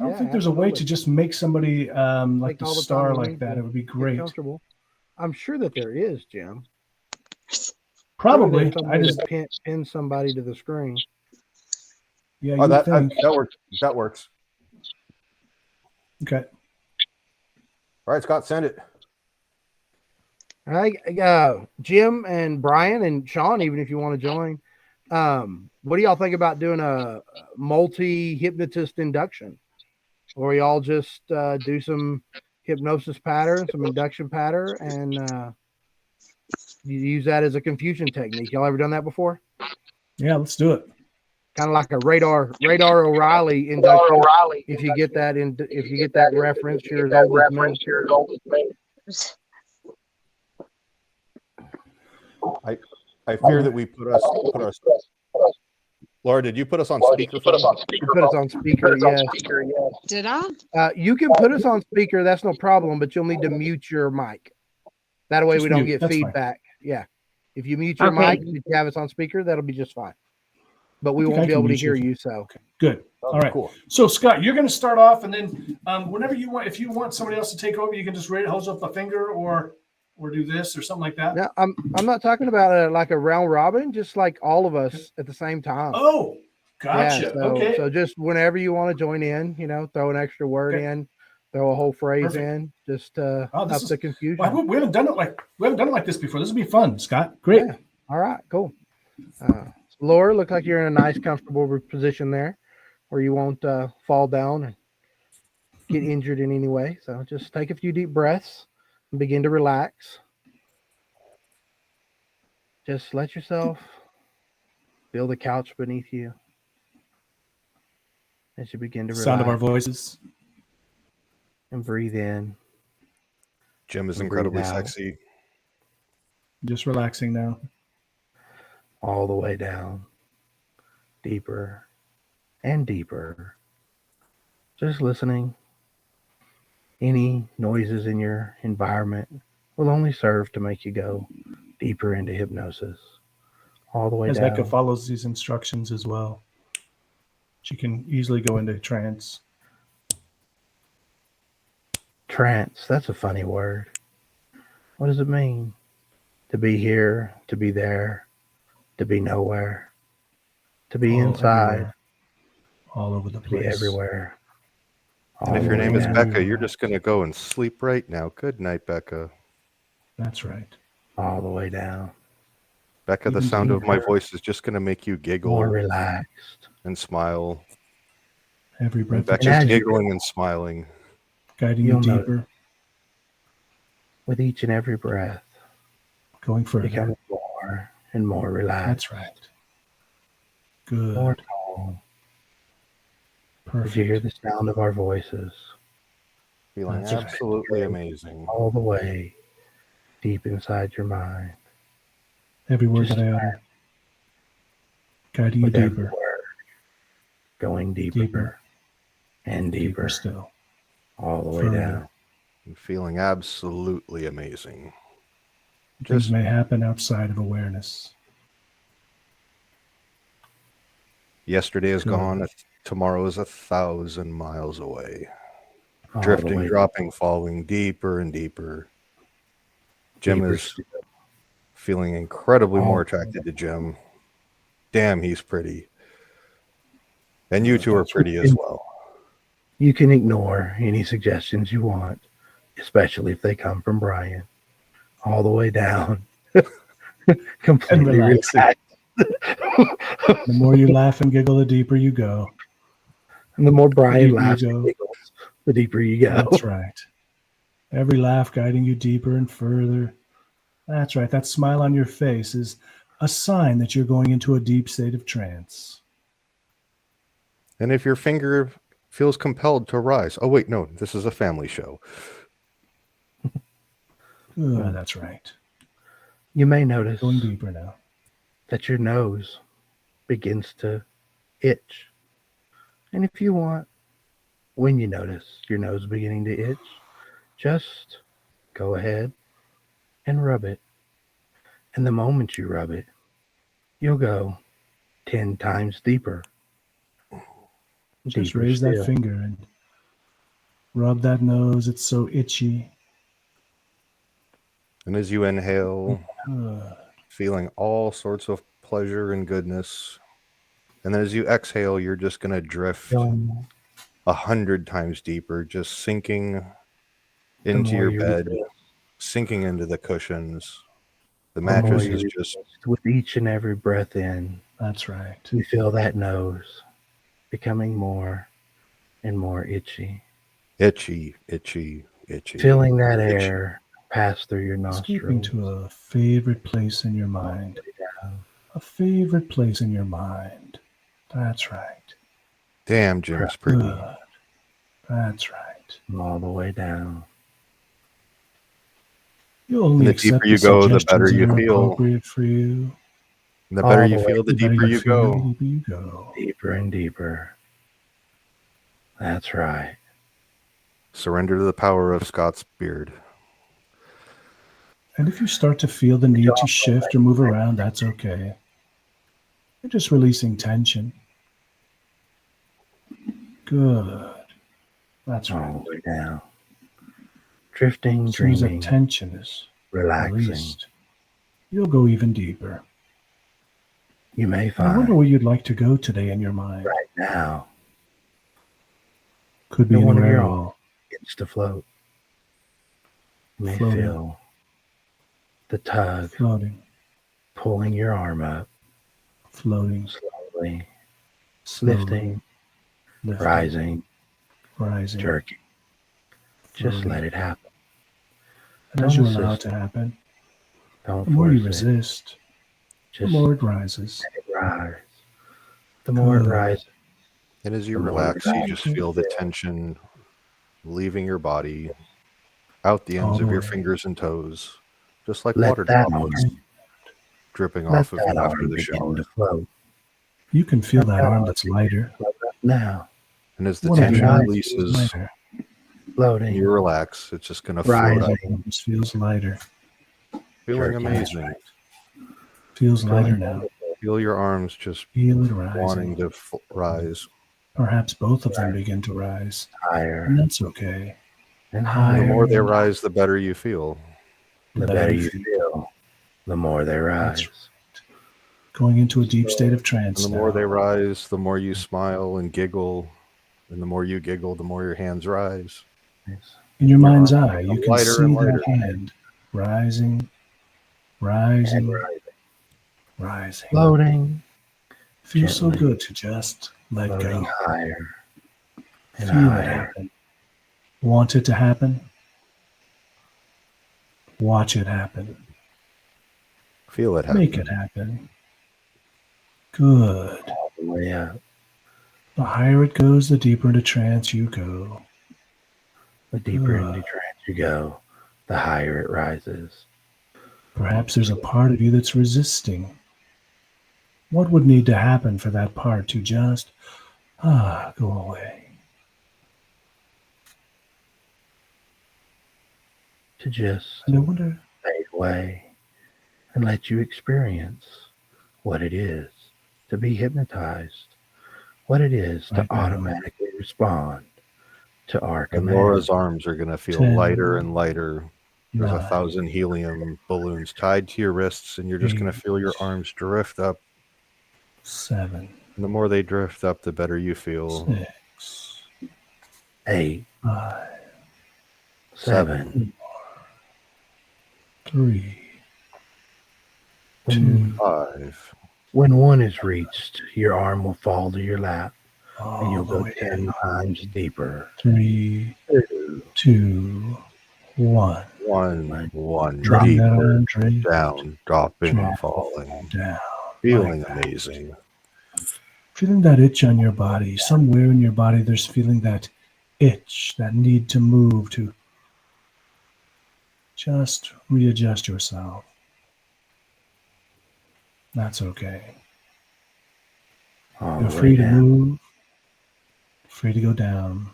I don't think there's a way to just make somebody like the star like that. It would be great. Comfortable. I'm sure that there is, Jim. Probably. I just pin somebody to the screen. Yeah, that works. That works. Okay. All right, Scott, send it. All right, Jim and Brian and Shawn, even if you want to join. What do y'all think about doing a multi-hypnotist induction? Or y'all just do some hypnosis pattern, some induction pattern, and you use that as a confusion technique. Y'all ever done that before? Yeah, let's do it. Kind of like a radar O'Reilly induction. If you get that reference, you're as old as me. I fear that we put us. Laura, did you put us on speaker? Put us on speaker. Yes. Did I? You can put us on speaker. That's no problem, but you'll need to mute your mic. That way we don't get feedback. Fine. Yeah. If you mute your mic, if you have us on speaker, that'll be just fine. But we won't be able to hear you. So okay. Good. All right. Cool. So Scott, you're going to start off, and then whenever you want, if you want somebody else to take over, you can just hold up a finger or do this or something like that. No, I'm not talking about like a round robin, just like all of us at the same time. Oh, gotcha. Yeah, okay. So just whenever you want to join in, throw an extra word in, throw a whole phrase Perfect. in just to Oh, this up is- the confusion. Well, we haven't done it like this before. This will be fun, Scott. Great. Yeah. All right, cool. Laura, look like you're in a nice, comfortable position there where you won't fall down and get injured in any way. So just take a few deep breaths and begin to relax. Just let yourself feel the couch beneath you as you begin to relax Sound of our voices. and breathe in. Jim is Breathe incredibly out. sexy. Just relaxing now. All the way down, deeper and deeper. Just listening. Any noises in your environment will only serve to make you go deeper into hypnosis. All the way As down. Becca follows these instructions as well, she can easily go into trance. Trance, that's a funny word. What does it mean? To be here, to be there, to be nowhere, to be inside, Everywhere. All over the to be place. everywhere. And all if the your way name is down. Becca, you're just going to go and sleep right now. Good night, Becca. That's right. All the way down. Becca, the Even sound of my deeper. voice is just going to make you More giggle relaxed. and smile. Every And breath Becca's as you giggling and smiling. guiding you You'll know. deeper, With each and every breath, going further. becoming more and more relaxed. That's right. Good. More calm. Perfect. Did you hear the sound of our voices? Feeling That's right. absolutely amazing. All the way deep inside your mind. Every word Just that I utter. Guiding you with every deeper. word, going deeper, Deeper. and deeper, Deeper still. all the way Further. down. And feeling absolutely amazing. Things Just may happen outside of awareness. yesterday is Good. gone. Tomorrow is 1,000 miles away. All the Drifting, way dropping, falling deeper and deeper. Jim deeper is still. feeling incredibly more Oh. attracted to Jim. Damn, he's pretty. And you two are pretty as well. You can ignore any suggestions you want, especially if they come from Brian. All the way down. Completely relaxing. relaxed. The more you laugh and giggle, the deeper you go. And the more Brian deeper you laughs and go. giggles, the deeper you go. That's right. Every laugh guiding you deeper and further. That's right. That smile on your face is a sign that you're going into a deep state of trance. And if your finger feels compelled to rise. Oh, wait, no, this is a family show. That's right. You may notice Going deeper now. that your nose begins to itch. And if you want, when you notice your nose beginning to itch, just go ahead and rub it. And the moment you rub it, you'll go 10 times deeper. Just Deeper raise that still. finger and rub that nose. It's so itchy. And as you inhale, Good. feeling all sorts of pleasure and goodness. And then as you exhale, you're just going to drift Feeling 100 times deeper, just sinking the into more your you bed, resist, sinking into the cushions. The the more mattress you is just resist. With each and every breath in, That's right. you feel that nose becoming more and more itchy. itchy, itchy, itchy. Feeling that itchy. air pass through your Escaping nostrils. to a favorite place in your mind. A favorite place in your mind. That's right. Damn, Jim's pretty. Good. That's right. All the way down. You only the accept deeper you go, the suggestions better you that are feel. appropriate for you. And the better All you the feel, the The better deeper you feel, the go. deeper you go. Deeper and deeper. That's right. Surrender to the power of Scott's beard. And if you start to feel the need to shift or move around, that's okay. You're just releasing tension. Good. That's right. All the way down. Drifting, As soon as that dreaming, tension is relaxing. released, you'll go even deeper. You may I wonder find where you'd like to go today in your mind. right now Could be No wonder anywhere you're at all. begins to float. You may Floating. feel the tug Floating. pulling your arm up, Floating. slowly Slowly. lifting, Lifting. rising, Rising. jerking. Just Floating. let it happen. And as Don't you allow it assist to happen, Don't the more you force it. resist, the Just more it rises. let it rise. The more it Good. rises, And as you the more relax, you relaxed just you feel the feel. tension leaving your body, out the All ends the of your way. fingers and toes, just like Let water that droplets arm, dripping let off of that you after arm the begin shower. to float. You can feel Let that that arm arm that's lighter. float up now, And as the One of tension your arms releases feels lighter. and floating, you relax, it's just going to float up, rising, Arms feels lighter. feeling jerking. amazing. Feels lighter Feeling now. wonderful. Feel your arms just Feel it wanting rising. to rise. Perhaps both of them begin to rise. And Higher that's okay. and And the Higher. higher. more they and rise, the better you feel. The better you feel, the more they rise. That's going into a deep state of trance And the more now. they rise, the more you smile and giggle. And the more you giggle, the more your hands rise. In your Your mind's arms eye, you become can lighter see and that lighter. hand rising, And rising, rising. rising. Floating, Feels so gently. good to just let floating go. higher and Feel it higher. happen. Want it to happen? Watch it happen. Feel it happen. Make it happen. Good. All the way up. The higher it goes, the deeper into trance you go. The deeper Good. into trance you go, the higher it rises. Perhaps there's a part of you that's resisting. What would need to happen for that part to just go away? To just And I wonder, fade away and let you experience what it is to be hypnotized, what it is to Right now. automatically respond to our And command. Laura's arms are going to feel 10, lighter and lighter. There's 9, 1,000 helium balloons tied to your wrists, and you're just going to feel your arms drift up. 7, And the more they drift up, the better you feel. 6, 8, 5, 7, 3, when, 2, 5. when 1 is reached, your arm will fall to your lap and all you'll the go way 10 down. times deeper. 3, 2, 2, 1. 1. Letting that Deeper arm drift down, dropping, drop falling. down. Feeling like that. amazing. Feeling that itch on your body. Somewhere in your body, there's feeling that itch, that need to move, to just readjust yourself. That's okay. all You're the way free to down. move, free to go down,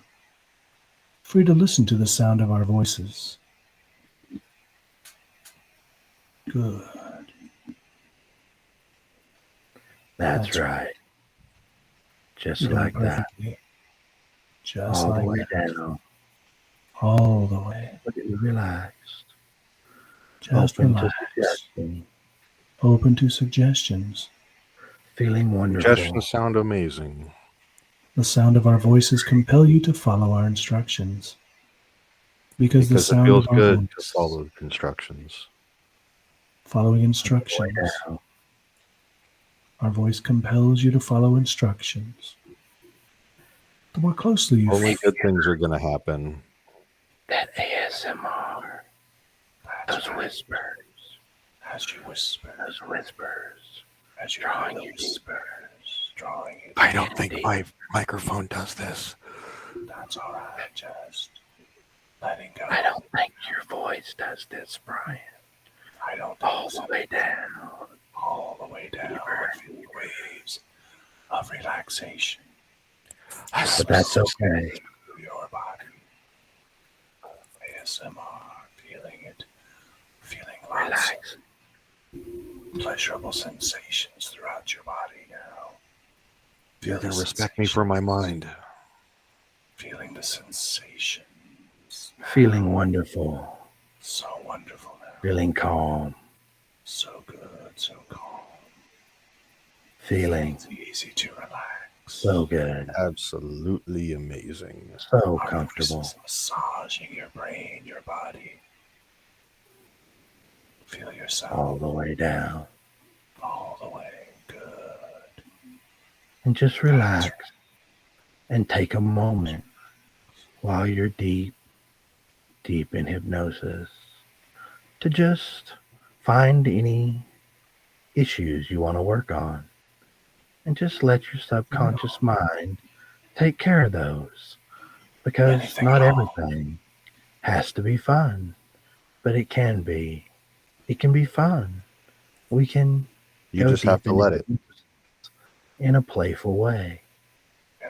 free to listen to the sound of our voices. Good. That's right. Just You're doing like that. perfectly. Just All like the way that. down. All the way. Completely relaxed. Just Open relax. to suggestion. Open to suggestions. Feeling wonderful. Suggestions sound amazing. The sound of our voices compel you to follow our instructions. Because the Because it sound feels of our good to voice, follow instructions. following Way instructions, down. our voice compels you to follow instructions. The more closely you Only good things are going to happen. That ASMR. That's Those right. whispers. As you whisper, Those whispers. as you Drawing hear you the whispers, drawing you. I don't think my microphone does this. That's all right. Just letting go. I don't think your voice does this, Brian. I don't All think the way down. all the way down. Feeling waves of relaxation But that's okay. through your body. ASMR, feeling it, feeling lots Relax. of pleasurable sensations throughout your body now. You're Feel going the to respect me for my mind. Feeling the sensations. Feeling wonderful. So wonderful now. Feeling calm. So good, so calm. Feeling It's easy to relax. So good. Absolutely amazing. So Our comfortable. voices massaging your brain, your body. Feel yourself All the way down. all the way. Good. And just relax and take a moment while you're deep in hypnosis to just find any issues you want to work on and just let your subconscious mind take care of those, because Anything not at all. everything has to be fun, but it can be. It can be fun. We can You go just have deep to into let it. hypnosis in a playful way,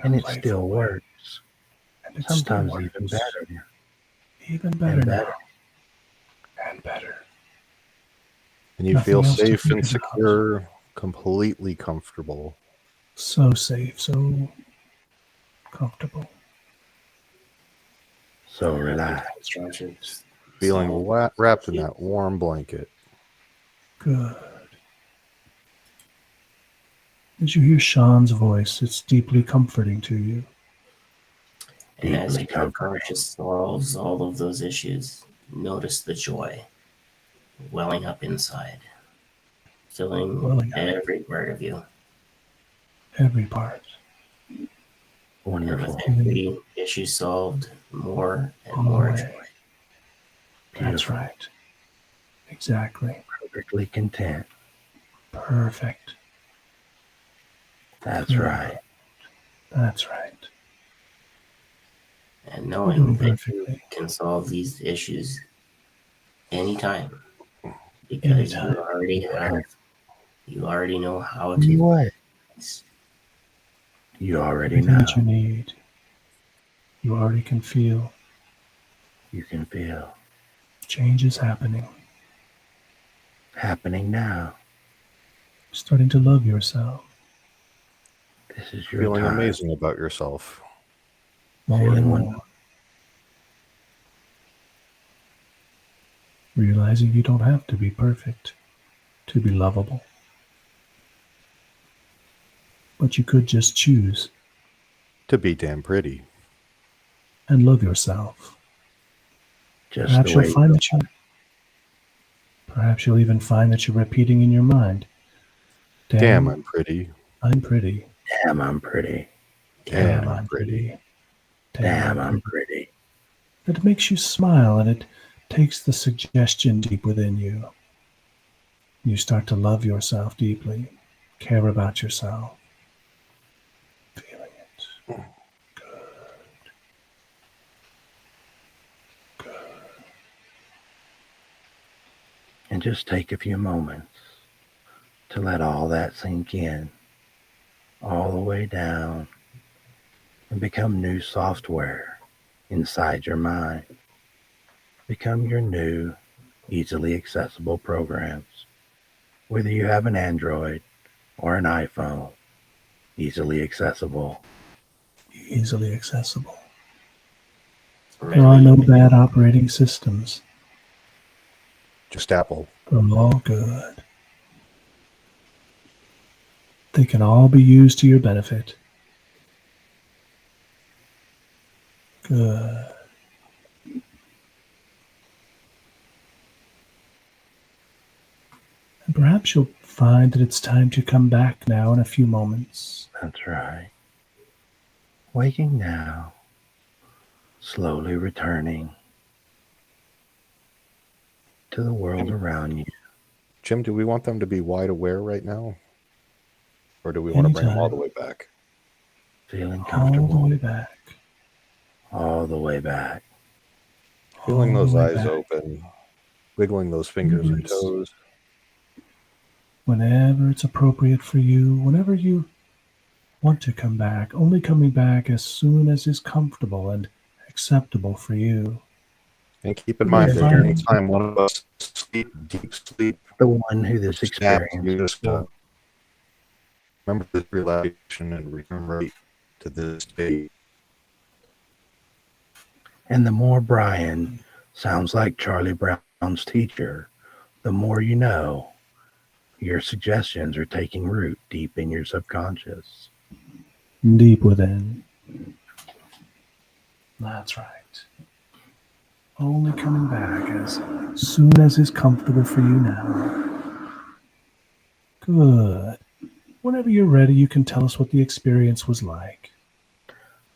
and it still works. And it Sometimes still even works. better. Even better And now. better. And better. And you Nothing feel else to safe think and about. secure, completely comfortable. So safe, so comfortable. So relax. Instructions. Feeling So, wrapped in that warm blanket. Good. As you hear Shawn's voice, it's deeply comforting to you. and as Deeply your comforting. subconscious solves all of those issues, notice the joy welling up inside, filling Welling up. every part of you. Every part. And Wonderful. with every issue solved, more and All the more way. joy. That's Beautiful. right. Exactly. Perfectly content. Perfect. That's Good. right. That's right. And You're knowing doing that you perfectly. can solve these issues anytime, because Anytime. you already know how You know to. what? You already Everything know. that you need. You already can feel You can feel changes happening. happening now. Starting to love yourself. This is your Feeling time. amazing about yourself. More Feeling and wonderful. more. Realizing you don't have to be perfect to be lovable. But you could just choose To be damn pretty. and love yourself. Just Perhaps the you'll way you find that you Perhaps you'll even find that you're repeating in your mind. Damn, I'm pretty. I'm pretty. Damn, I'm pretty. Damn, I'm pretty. Damn, I'm pretty. It makes you smile, and it takes the suggestion deep within you. You start to love yourself deeply, care about yourself, feeling it. Good. And just take a few moments to let all that sink in, all the way down, and become new software inside your mind. Become your new, easily accessible programs. Whether you have an Android or an iPhone, easily accessible. Easily accessible. There are no bad operating systems. Just Apple. They're all good. They can all be used to your benefit. Good. And perhaps you'll find that it's time to come back now in a few moments. That's right. Waking now, slowly returning to the world around you. Jim, do we want them to be wide aware right now? Or do we want to bring them all the way back? Feeling All the comfortable. way back. All the way back. Feeling All those the way eyes back. open, wiggling those fingers and toes. Whenever it's appropriate for you, whenever you want to come back, only coming back as soon as is comfortable and acceptable for you. And keep in mind that Fine. anytime one of us sleep, deep sleep, The one who this snaps, experience you is just for. remember this relaxation and return right to this state. And the more Brian sounds like Charlie Brown's teacher, the more you know your suggestions are taking root deep in your subconscious. deep within. That's right. Only coming back as soon as is comfortable for you now. Good. Whenever you're ready, you can tell us what the experience was like.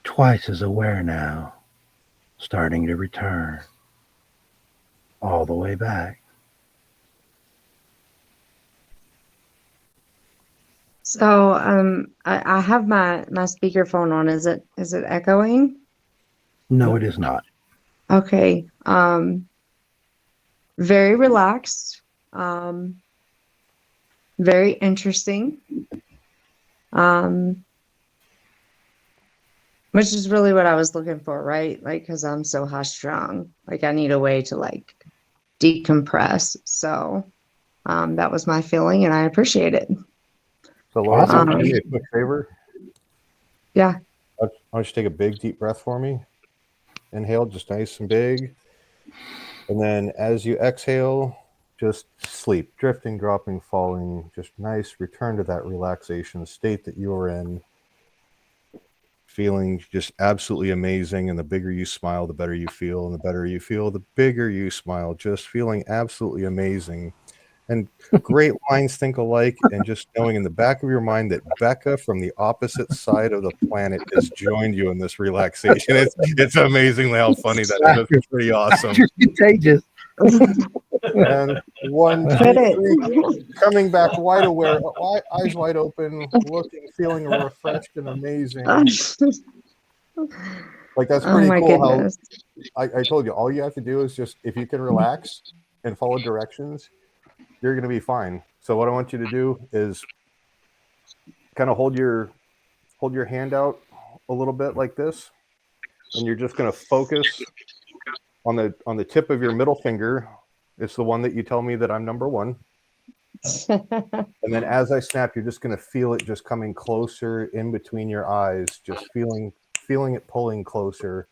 Twice as aware now, starting to return all the way back. So I have my speakerphone on. Is it echoing? No, it is not. Okay. Very relaxed. Very interesting. Which is really what I was looking for, right? Like, because I'm so high strung. Like, I need a way to like decompress. So that was my feeling, and I appreciate it. So, Laura, Awesome. do me a quick favor. Yeah. I want you to take a big, deep breath for me. Inhale, just nice and big. And then as you exhale, just sleep, drifting, dropping, falling, just nice. Return to that relaxation state that you were in. Feeling just absolutely amazing. And the bigger you smile, the better you feel. And the better you feel, the bigger you smile. Just feeling absolutely amazing. And great minds think alike. And just knowing in the back of your mind that Becca from the opposite side of the planet has joined you in this relaxation. It's amazing how funny that is. It's pretty awesome. Contagious. And 1, 2, 3, coming back wide aware, eyes wide open, looking, feeling refreshed and amazing. Like, that's pretty my cool. goodness. How I told you, all you have to do is just, if you can relax and follow directions, you're going to be fine. So what I want you to do is kind of hold your hand out a little bit like this, and you're just going to focus on the tip of your middle finger. It's the one that you tell me that I'm number 1. And then as I snap, you're just going to feel it just coming closer in between your eyes, just feeling it pulling closer.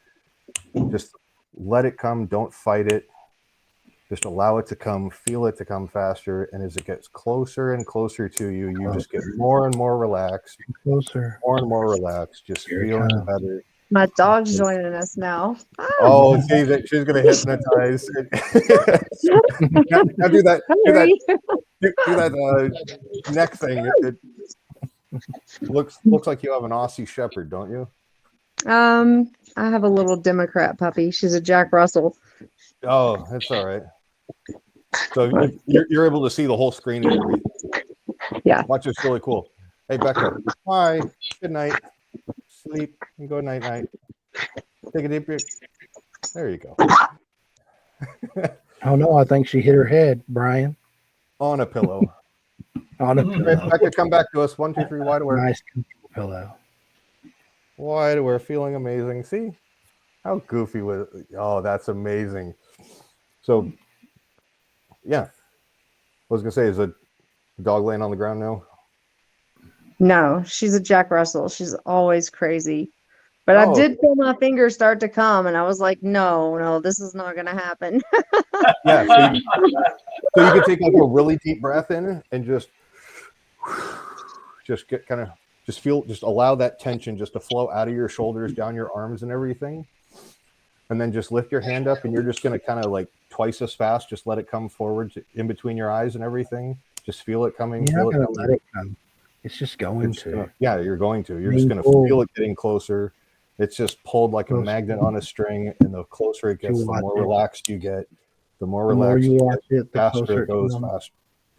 Just let it come. Don't fight it. Just allow it to come, feel it to come faster. And as it gets closer and closer to you, you just get more and more relaxed, Closer. more and more relaxed, just feeling better. My dog's joining us now. Oh, see that she's going to hypnotize. Now do that. Do that neck thing. It looks like you have an Aussie Shepherd, don't you? I have a little Democrat puppy. She's a Jack Russell. Oh, that's all right. So you're able to see the whole screen and everything. Yeah. Watch, it's really cool. Hey, Becca. Hi. Good night. Sleep and go night night. Take a deep breath. There you go. Oh no, I think she hit her head, Brian. On a pillow. On a Hey, pillow. Becca, come back to us. 1, 2, 3, wide aware. Nice pillow. Wide aware, feeling amazing. See how goofy was it? Oh, that's amazing. So, yeah. I was gonna say, is a dog laying on the ground now? No, she's a Jack Russell. She's always crazy. But I did feel my fingers start to come, and I was like, no, this is not going to happen. Yeah. So you can take like a really deep breath in and just get kind of just allow that tension just to flow out of your shoulders, down your arms and everything. And then just lift your hand up, and you're just going to kind of like twice as fast. Just let it come forward in between your eyes and everything. Just feel it coming. You're Feel not it going to let it come. It's just going to. Yeah, you're going to. You're just going to feel it getting closer. It's just pulled like a magnet on a string, and the closer it gets, the more relaxed you get. The more relaxed you watch it, the faster it goes, faster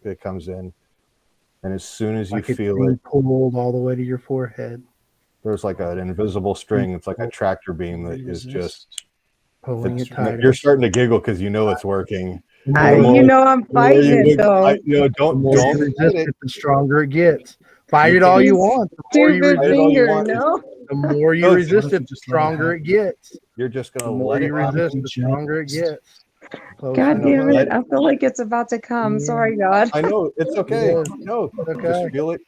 it comes in. And as soon as you feel it pulled all the way to your forehead, there's like an invisible string. It's like a tractor beam that is just pulling it tighter. You're starting to giggle because you know it's working. I'm fighting it though. Don't resist it. The stronger it gets. Fight it all you want. The more you resist the more you resist it, the stronger it gets. You're just gonna let it resist, the stronger it gets. God damn it! I feel like it's about to come. Sorry, God. I know it's okay. Yeah. No, just feel it.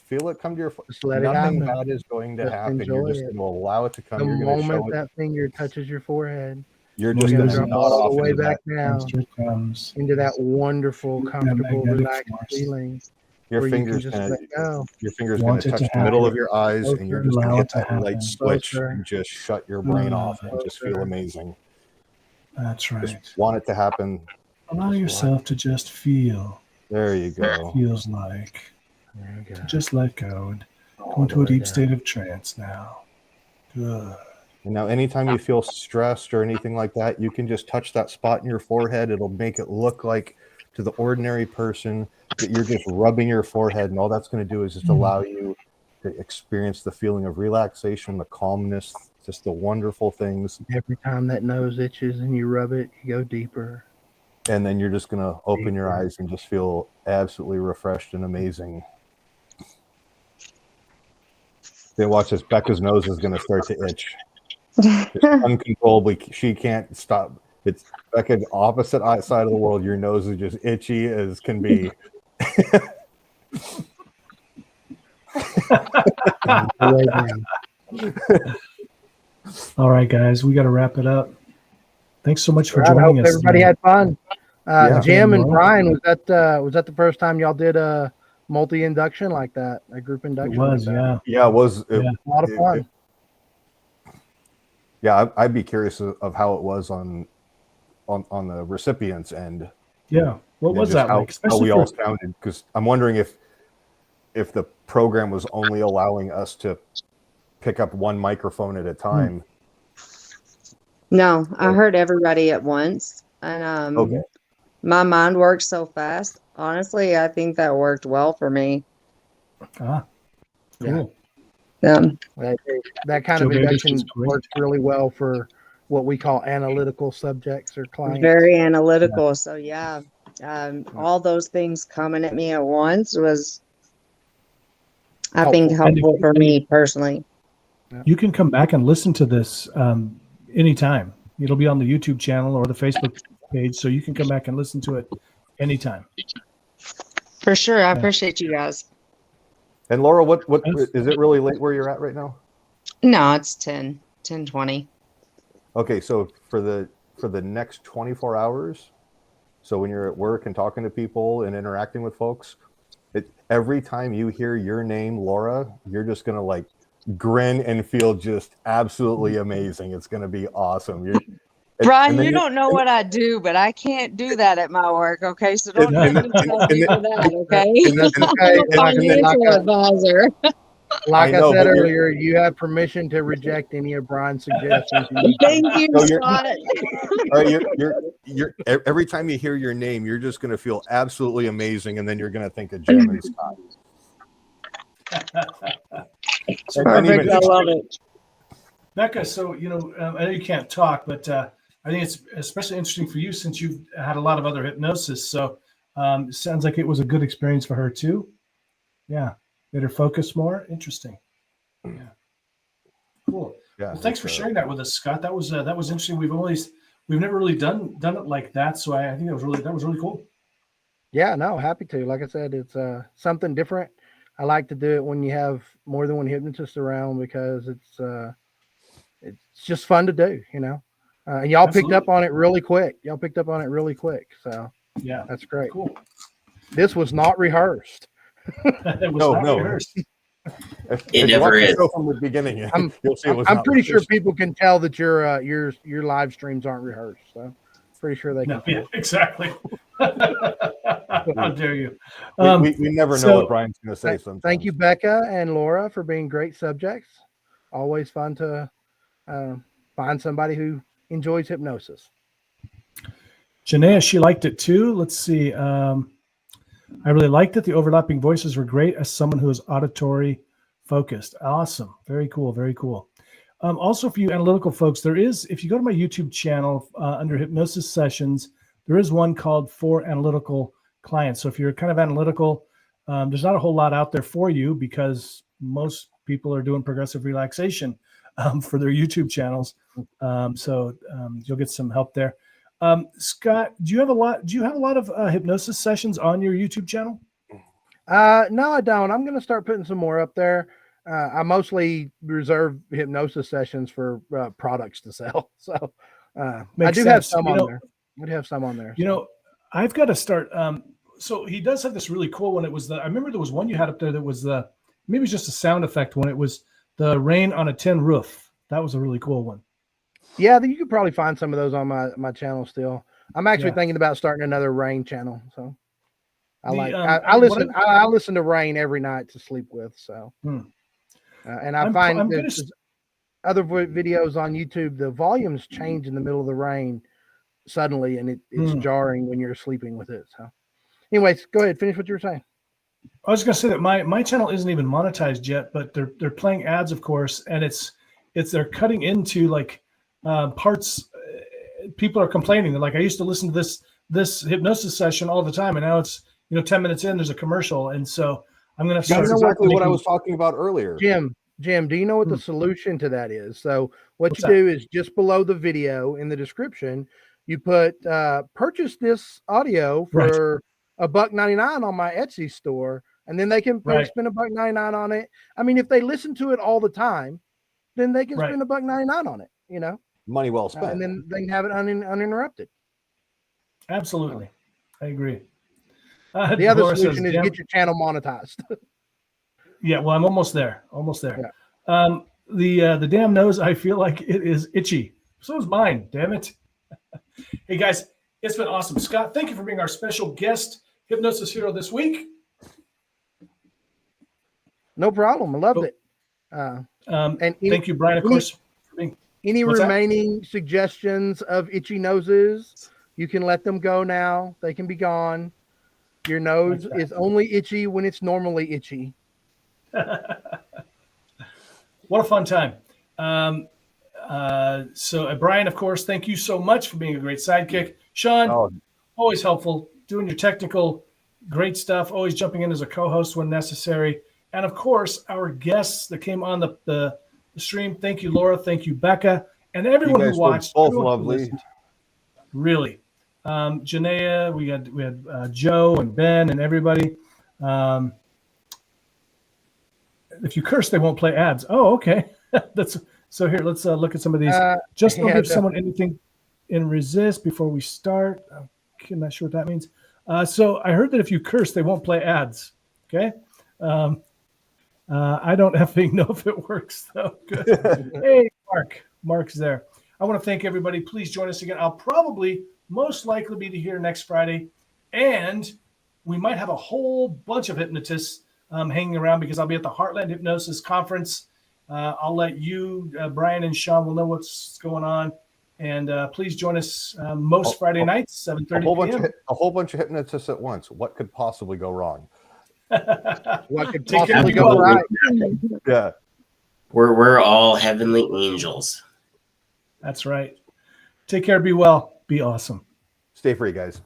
Feel it come to your foot. Nothing bad is going to happen. You're just going to allow it to come. The You're going to moment that finger touches your forehead, you're just going to drop nod all off the way into back that. now into that wonderful, comfortable, relaxed feeling. Your where you can fingers just gonna let go. your fingers gonna Want it touch to the middle of happen. your eyes, and you're just gonna Allow hit it to that light happen. switch Closer. and just shut your brain off and just feel Closer. amazing. That's Just right. want it to happen. Allow yourself to just feel There you what it go. feels like. There you go. To just let go and go All into the a way deep down. state of trance now. Good. And now anytime you feel stressed or anything like that, you can just touch that spot in your forehead. It'll make it look like, to the ordinary person, that you're just rubbing your forehead, and all that's going to do is just allow you to experience the feeling of relaxation, the calmness, just the wonderful things. Every time that nose itches and you rub it, you go deeper. And then you're just going to open your Deeper. eyes and just feel absolutely refreshed and amazing. Then watch this. Becca's nose is going to start to itch. Just uncontrollably. She can't stop. It's Becca, the opposite side of the world. Your nose is just itchy as can be. All the way down. All right, guys, we got to wrap it up. Thanks so much for All right, I joining hope us. everybody today. had fun. Yeah. Jim and Well, Brian, was that the first time y'all did a multi-induction like that, a group It induction? was, like that? yeah. Yeah, it was. Yeah. A lot of fun. Yeah, I'd be curious of how it was on the recipient's end. Yeah. What and was just that how, like? how Especially we for, all sounded, because I'm wondering if the program was only allowing us to pick up one microphone at a time. No, I heard everybody at once, and Okay. my mind works so fast. Honestly, I think that worked well for me. cool. That kind Joe of Davis induction is great. works really well for what we call analytical subjects or clients. Very analytical. So yeah, all those things coming at me at once was, I think, helpful for me personally. You can come back and listen to this anytime. It'll be on the YouTube channel or the Facebook page, so you can come back and listen to it anytime. For sure. I Yeah. appreciate you guys. And Laura, what is it really late where you're at right now? No, it's 10:20. Okay, so for the next 24 hours, so when you're at work and talking to people and interacting with folks, every time you hear your name, Laura, you're just gonna like grin and feel just absolutely amazing. It's gonna be awesome. Brian, you don't know what I do, but I can't do that at my work. Okay, so don't tell me for that. Okay, I'm a financial advisor. Like I know, said but earlier, you have permission to reject any of Brian's suggestions. Thank you, So Scott. all right, you're every time you hear your name, you're just gonna feel absolutely amazing, and then you're gonna think of Jim and Scott. Perfect. I love it. Becca, so, I know you can't talk, but I think it's especially interesting for you since you've had a lot of other hypnosis. So it sounds like it was a good experience for her too. Yeah. Made her focus more. Interesting. Yeah. Cool. Yeah. Well, thanks for sharing that with us, Scott. That was interesting. We've never really done it like that. So I think that was really cool. Yeah, no, happy to. Like I said, it's something different. I like to do it when you have more than one hypnotist around because it's just fun to do, and y'all picked up on it really quick. So yeah, that's great. Cool. This was not rehearsed. It was not rehearsed. It never is. From the beginning, you'll see. I'm pretty sure people can tell that your live streams aren't rehearsed. So pretty sure they can. Yeah, exactly. How dare you? We never know what Brian's going to say. Sometimes. Thank you, Becca and Laura, for being great subjects. Always fun to find somebody who enjoys hypnosis. Janaea, she liked it too. Let's see. I really liked it. The overlapping voices were great as someone who is auditory focused. Awesome. Very cool. Very cool. Also, for you analytical folks, if you go to my YouTube channel under hypnosis sessions, there is one called For Analytical Clients. So if you're kind of analytical, there's not a whole lot out there for you because most people are doing progressive relaxation for their YouTube channels. So you'll get some help there. Scott, do you have a lot of hypnosis sessions on your YouTube channel? No, I don't. I'm going to start putting some more up there. I mostly reserve hypnosis sessions for products to sell. So I do have some on there. I do have some on there. I've got to start. so he does have this really cool one. It was I remember there was one you had up there that was maybe it was just a sound effect one. It was the rain on a tin roof. That was a really cool one. Yeah, you could probably find some of those on my channel still. I'm actually Yeah. thinking about starting another rain channel. So The, I listen to rain every night to sleep with. So and I find there's other videos on YouTube, the volumes change in the middle of the rain suddenly, and it's jarring when you're sleeping with it. So anyways, go ahead, finish what you were saying. I was going to say that my channel isn't even monetized yet, but they're playing ads, of course, and they're cutting into like parts. People are complaining. They're like, I used to listen to this hypnosis session all the time, and now it's 10 minutes in, there's a commercial, and so I'm going to start. That's exactly what I was talking about earlier. Jim, do you know what the solution to that is? So what you do is just below the video in the description, you put purchase this audio for $1.99 on my Etsy store, and then they can spend $1.99 on it. I mean, if they listen to it all the time, then they can spend $1.99 on it. Money well spent, and then they can have it uninterrupted. Absolutely, I agree. The other solution is get your channel monetized. Yeah, well, I'm almost there. Yeah. The damn nose, I feel like it is itchy. So is mine. Damn it. Hey guys, it's been awesome. Scott, thank you for being our special guest Hypnosis Hero this week. No problem. I loved it. Thank you, Brian, of course. Any remaining suggestions of itchy noses, you can let them go now. They can be gone. Your nose is only itchy when it's normally itchy. What a fun time. So Brian, of course, thank you so much for being a great sidekick. Shawn, always helpful, doing your technical, great stuff, always jumping in as a co-host when necessary. And of course, our guests that came on the stream. Thank you, Laura. Thank you, Becca. And everyone who watched. Both lovely. Really. Janaea, we had Joe and Ben and everybody. If you curse, they won't play ads. Oh, okay. So here, let's look at some of these. Just don't give someone anything in resist before we start. I'm not sure what that means. So I heard that if you curse, they won't play ads. Okay. I don't effing know if it works though. Good. Hey, Mark's there. I want to thank everybody. Please join us again. I'll probably most likely be here next Friday, and we might have a whole bunch of hypnotists hanging around because I'll be at the Heartland Hypnosis Conference. I'll let you, Brian and Shawn, will know what's going on. And please join us most Friday nights, 7:30 p.m. A whole bunch of hypnotists at once. What could possibly go wrong? What could possibly go right? Yeah. We're all heavenly angels. That's right. Take care. Be well. Be awesome. Stay free, guys.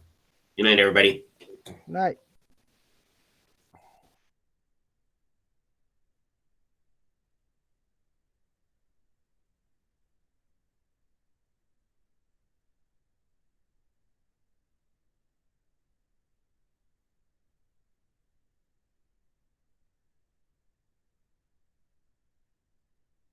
Good night, everybody. Night.